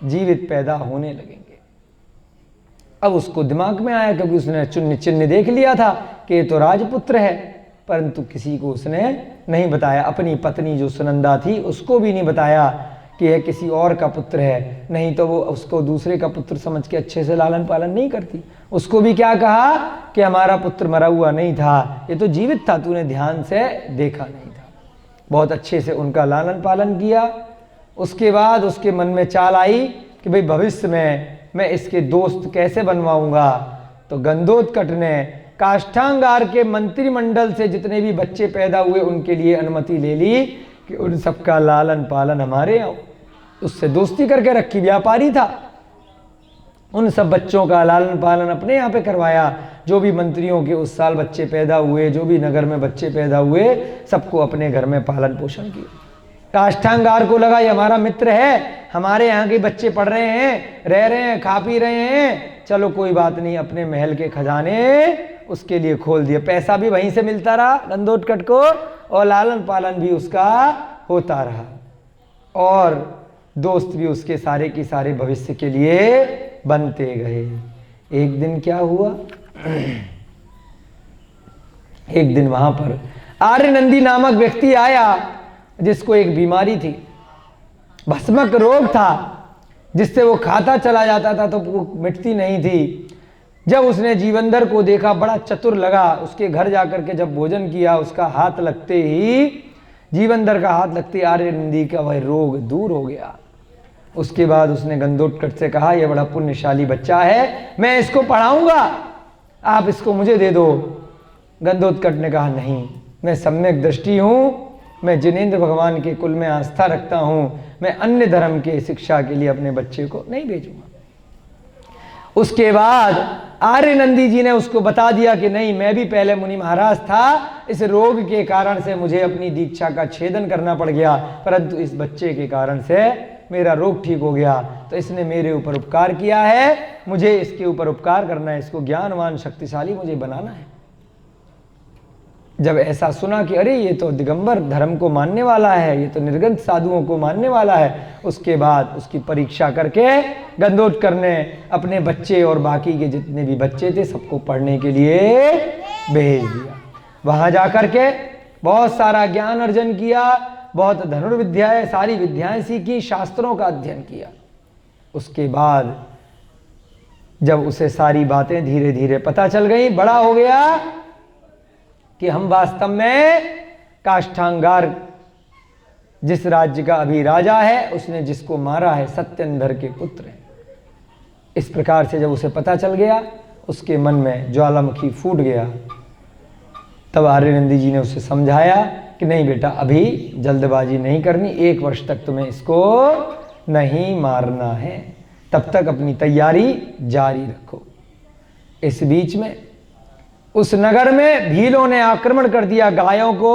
जीवित पैदा होने लगेंगे। अब उसको दिमाग में आया, क्योंकि उसने चिन्ह चिन्ह देख लिया था कि ये तो राजपुत्र है, परंतु किसी को उसने नहीं बताया। अपनी पत्नी जो सुनंदा थी उसको भी नहीं बताया कि यह किसी और का पुत्र है, नहीं तो वो उसको दूसरे का पुत्र समझ के अच्छे से लालन पालन नहीं करती। उसको भी क्या कहा कि हमारा पुत्र मरा हुआ नहीं था, ये तो जीवित था, तूने ध्यान से देखा नहीं था। बहुत अच्छे से उनका लालन पालन किया। उसके बाद उसके मन में चाल आई कि भाई भविष्य में मैं इसके दोस्त कैसे बनवाऊंगा। तो गंदोदकट ने काष्ठांगार के मंत्रिमंडल से जितने भी बच्चे पैदा हुए उनके लिए अनुमति ले ली कि उन सबका लालन पालन हमारे यहाँ। उससे दोस्ती करके रखी, व्यापारी था। उन सब बच्चों का लालन पालन अपने यहाँ पे करवाया। जो भी मंत्रियों के उस साल बच्चे पैदा हुए, जो भी नगर में बच्चे पैदा हुए, सबको अपने घर में पालन पोषण किया। काष्ठांगार को लगा ये हमारा मित्र है, हमारे यहाँ के बच्चे पढ़ रहे हैं, रह रहे हैं, खा पी रहे हैं, चलो कोई बात नहीं, अपने महल के खजाने उसके लिए खोल दिए। पैसा भी वहीं से मिलता रहा गंदोदकट को और लालन पालन भी उसका होता रहा और दोस्त भी उसके सारे की सारे भविष्य के लिए बनते गए। एक दिन क्या हुआ, एक दिन वहां पर आर्यनंदी नामक व्यक्ति आया जिसको एक बीमारी थी, भस्मक रोग था, जिससे वो खाता चला जाता था तो वो मिटती नहीं थी। जब उसने जीवंधर को देखा बड़ा चतुर लगा। उसके घर जाकर के जब भोजन किया, उसका हाथ लगते ही, जीवंधर का हाथ लगते आर्यनंदी का वह रोग दूर हो गया। उसके बाद उसने गंदोदकट से कहा यह बड़ा पुण्यशाली बच्चा है, मैं इसको पढ़ाऊंगा, आप इसको मुझे दे दो। गंदोदकट ने कहा नहीं, मैं सम्यक दृष्टि हूं, मैं जिनेंद्र भगवान के कुल में आस्था रखता हूं, मैं अन्य धर्म के शिक्षा के लिए अपने बच्चे को नहीं भेजूंगा। उसके बाद आर्यनंदी जी ने उसको बता दिया कि नहीं, मैं भी पहले मुनि महाराज था, इस रोग के कारण से मुझे अपनी दीक्षा का छेदन करना पड़ गया, परंतु इस बच्चे के कारण से मेरा रोग ठीक हो गया, तो इसने मेरे ऊपर उपकार किया है, मुझे इसके ऊपर उपकार करना है, इसको ज्ञानवान शक्तिशाली मुझे बनाना है। जब ऐसा सुना कि अरे ये तो दिगंबर धर्म को मानने वाला है, ये तो निर्गंथ साधुओं को मानने वाला है, उसके बाद उसकी परीक्षा करके गंदोदकट ने अपने बच्चे और बाकी के जितने भी बच्चे थे सबको पढ़ने के लिए भेज दिया। वहां जाकर के बहुत सारा ज्ञान अर्जन किया, बहुत धनुर्विद्याएं, सारी विद्याएं सीखी, शास्त्रों का अध्ययन किया। उसके बाद जब उसे सारी बातें धीरे धीरे पता चल गई, बड़ा हो गया कि हम वास्तव में काष्ठांगार जिस राज्य का अभी राजा है, उसने जिसको मारा है सत्येंद्र के पुत्र हैं। इस प्रकार से जब उसे पता चल गया, उसके मन में ज्वालामुखी फूट गया। तब आर्यनंदी जी ने उसे समझाया कि नहीं बेटा, अभी जल्दबाजी नहीं करनी, 1 वर्ष तक तुम्हें इसको नहीं मारना है, तब तक अपनी तैयारी जारी रखो। इस बीच में उस नगर में भीलों ने आक्रमण कर दिया, गायों को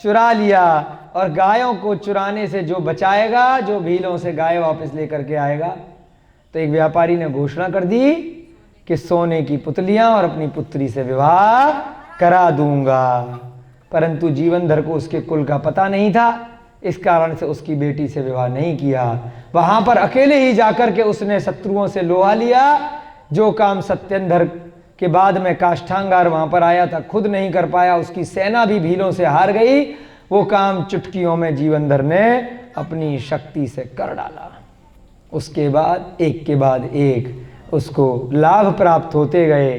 चुरा लिया, और गायों को चुराने से जो बचाएगा, जो भीलों से गाय वापस लेकर के आएगा, तो एक व्यापारी ने घोषणा कर दी कि सोने की पुतलियां और अपनी पुत्री से विवाह करा दूंगा। परंतु जीवनधर को उसके कुल का पता नहीं था, इस कारण से उसकी बेटी से विवाह नहीं किया। वहां पर अकेले ही जाकर के उसने शत्रुओं से लोहा लिया जो काम सत्येंद्र के बाद में काष्ठांगार वहां पर आया था खुद नहीं कर पाया, उसकी सेना भी भीलों से हार गई, वो काम चुटकियों में जीवनधर ने अपनी शक्ति से कर डाला। उसके बाद एक के बाद एक उसको लाभ प्राप्त होते गए,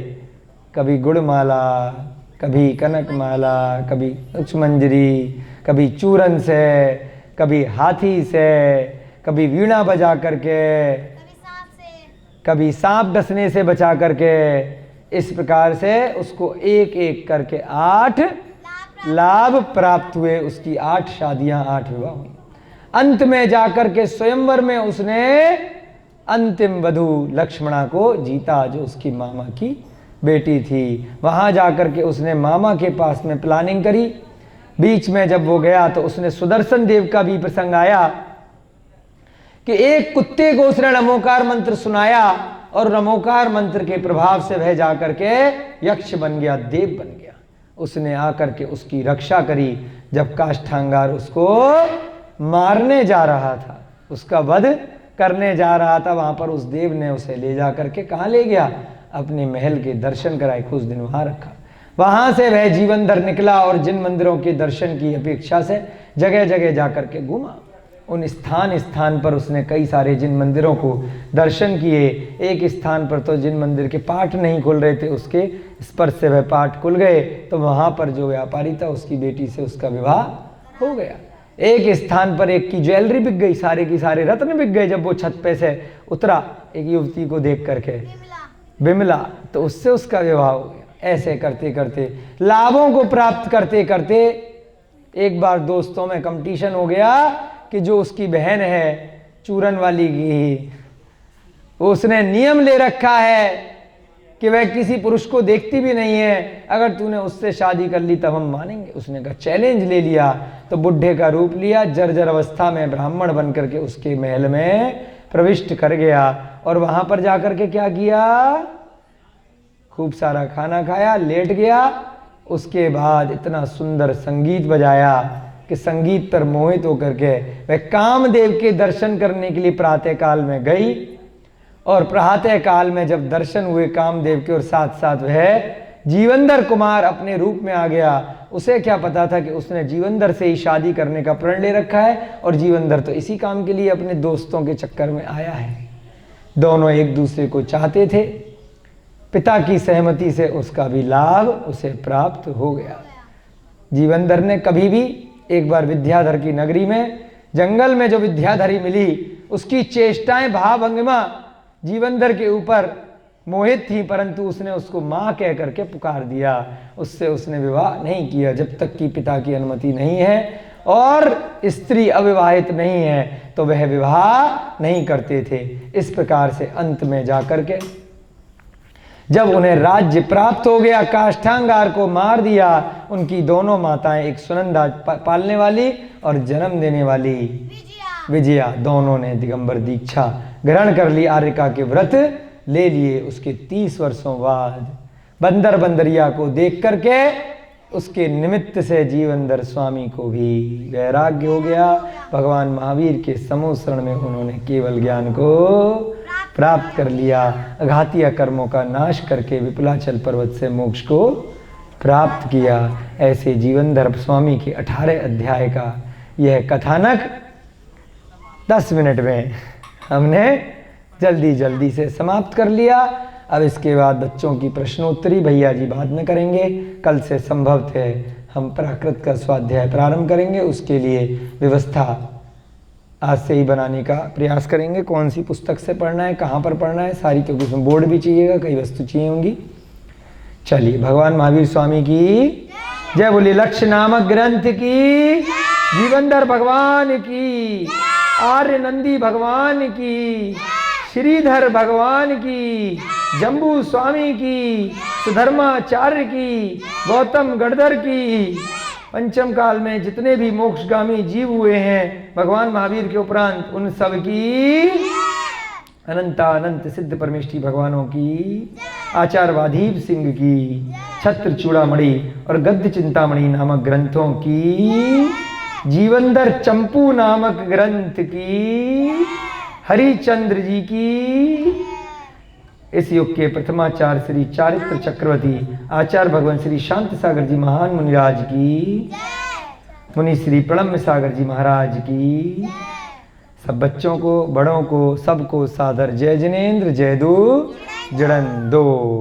कभी गुड़माला, कभी कनकमाला, कभी लक्ष्मंजरी, कभी चूरन से, कभी हाथी से, कभी वीणा बजा करके, कभी सांप डसने से बचा करके, इस प्रकार से उसको एक एक करके 8 लाभ प्राप्त हुए। उसकी 8 शादियां, 8 विवाह हुई। अंत में जाकर के स्वयंवर में उसने अंतिम वधु लक्ष्मणा को जीता, जो उसकी मामा की बेटी थी। वहां जाकर के उसने मामा के पास में प्लानिंग करी। बीच में जब वो गया तो उसने सुदर्शन देव का भी प्रसंग आया कि एक कुत्ते को उसने नमोकार मंत्र सुनाया और नमोकार मंत्र के प्रभाव से वह जाकर के यक्ष बन गया, देव बन गया। उसने आकर के उसकी रक्षा करी। जब काष्ठांगार उसको मारने जा रहा था, उसका वध करने जा रहा था, वहां पर उस देव ने उसे ले जा करके कहाँ ले गया? अपने महल के दर्शन कराए, कुछ दिन वहां रखा। वहां से वह जीवनधर निकला और जिन मंदिरों के दर्शन की अपेक्षा से जगह जगह जाकर के घूमा। उन स्थान स्थान पर उसने कई सारे जिन मंदिरों को दर्शन किए। एक स्थान पर तो जिन मंदिर के पाट नहीं खुल रहे थे, उसके स्पर्श से वह पाट खुल गए, तो वहां पर जो व्यापारी था उसकी बेटी से उसका विवाह हो गया। एक स्थान पर एक की ज्वेलरी बिक गई, सारे की सारे रत्न बिक गए। जब वो छत पे से उतरा एक युवती को देख करके, बिमला, तो उससे उसका विवाह हो गया। ऐसे करते करते, लाभों को प्राप्त करते करते, एक बार दोस्तों में कंपटीशन हो गया कि जो उसकी बहन है चूरन वाली की, उसने नियम ले रखा है कि वह किसी पुरुष को देखती भी नहीं है, अगर तूने उससे शादी कर ली तब हम मानेंगे। उसने कहा चैलेंज ले लिया, तो बुढ़े का रूप लिया, जर्जर अवस्था में ब्राह्मण बन करके उसके महल में प्रविष्ट कर गया। और वहां पर जाकर के क्या किया? खूब सारा खाना खाया, लेट गया। उसके बाद इतना सुंदर संगीत बजाया कि संगीत पर मोहित होकर के वह कामदेव के दर्शन करने के लिए प्रातः काल में गई। और प्रातः काल में जब दर्शन हुए कामदेव के और साथ साथ वह जीवनधर कुमार अपने रूप में आ गया। उसे क्या पता था कि उसने जीवनधर से ही शादी करने का प्रण ले रखा है, और जीवनधर तो इसी काम के लिए अपने दोस्तों के चक्कर में आया है। दोनों एक दूसरे को चाहते थे। पिता की सहमति से उसका भी लाभ उसे प्राप्त हो गया। जीवनधर ने कभी भी, एक बार विद्याधर की नगरी में जंगल में जो विद्याधरी मिली, उसकी चेष्टाएं भावभंगिमा जीवनधर के ऊपर मोहित थी, परंतु उसने उसको मां कह करके पुकार दिया। उससे उसने विवाह नहीं किया जब तक कि पिता की अनुमति नहीं है, और स्त्री अविवाहित नहीं है तो वह विवाह नहीं करते थे। इस प्रकार से अंत में जाकर के जब उन्हें राज्य प्राप्त हो गया, काष्ठांगार को मार दिया। उनकी दोनों माताएं, एक सुनंदा पालने वाली और जन्म देने वाली विजया, दोनों ने दिगंबर दीक्षा ग्रहण कर ली, आर्यका के व्रत ले लिए। उसके 30 वर्षों बाद बंदर बंदरिया को देख करके उसके निमित्त से जीवनधर स्वामी को भी वैराग्य हो गया। भगवान महावीर के समूह शरण में उन्होंने केवल ज्ञान को प्राप्त कर लिया। अघातीय कर्मों का नाश करके विपुलाचल पर्वत से मोक्ष को प्राप्त किया। ऐसे जीवनधर स्वामी के 18 अध्याय का यह कथानक 10 मिनट में हमने जल्दी जल्दी से समाप्त कर लिया। अब इसके बाद बच्चों की प्रश्नोत्तरी भैया जी बाद में करेंगे। कल से संभव है हम प्राकृत का स्वाध्याय प्रारंभ करेंगे, उसके लिए व्यवस्था आज से ही बनाने का प्रयास करेंगे। कौन सी पुस्तक से पढ़ना है, कहाँ पर पढ़ना है सारी, क्योंकि उसमें बोर्ड भी चाहिएगा, कई वस्तु चाहिए होंगी। चलिए, भगवान महावीर स्वामी की जय बोलिए। लक्ष्य नामक ग्रंथ की, जीवनधर भगवान की, आर्य नंदी भगवान की, श्रीधर भगवान की, जम्बू स्वामी की, सुधर्माचार्य की, गौतम गणधर की, पंचम काल में जितने भी मोक्षगामी जीव हुए हैं भगवान महावीर के उपरांत, उन सब की, अनंतानंत सिद्ध परमेष्ठी भगवानों की, आचार्य वाधीव सिंह की, छत्र चूड़ामणि और गद्य चिंतामणि नामक ग्रंथों की, जीवनधर चंपू नामक ग्रंथ की, हरिचंद्र जी की, इस युग के प्रथमाचार्य श्री चारित्र चक्रवर्ती आचार्य भगवान श्री शांति सागर जी महान मुनिराज की, मुनि श्री प्रणम्य सागर जी महाराज की, सब बच्चों को, बड़ों को, सबको सादर जय जिनेन्द्र जय दो जड़न दो।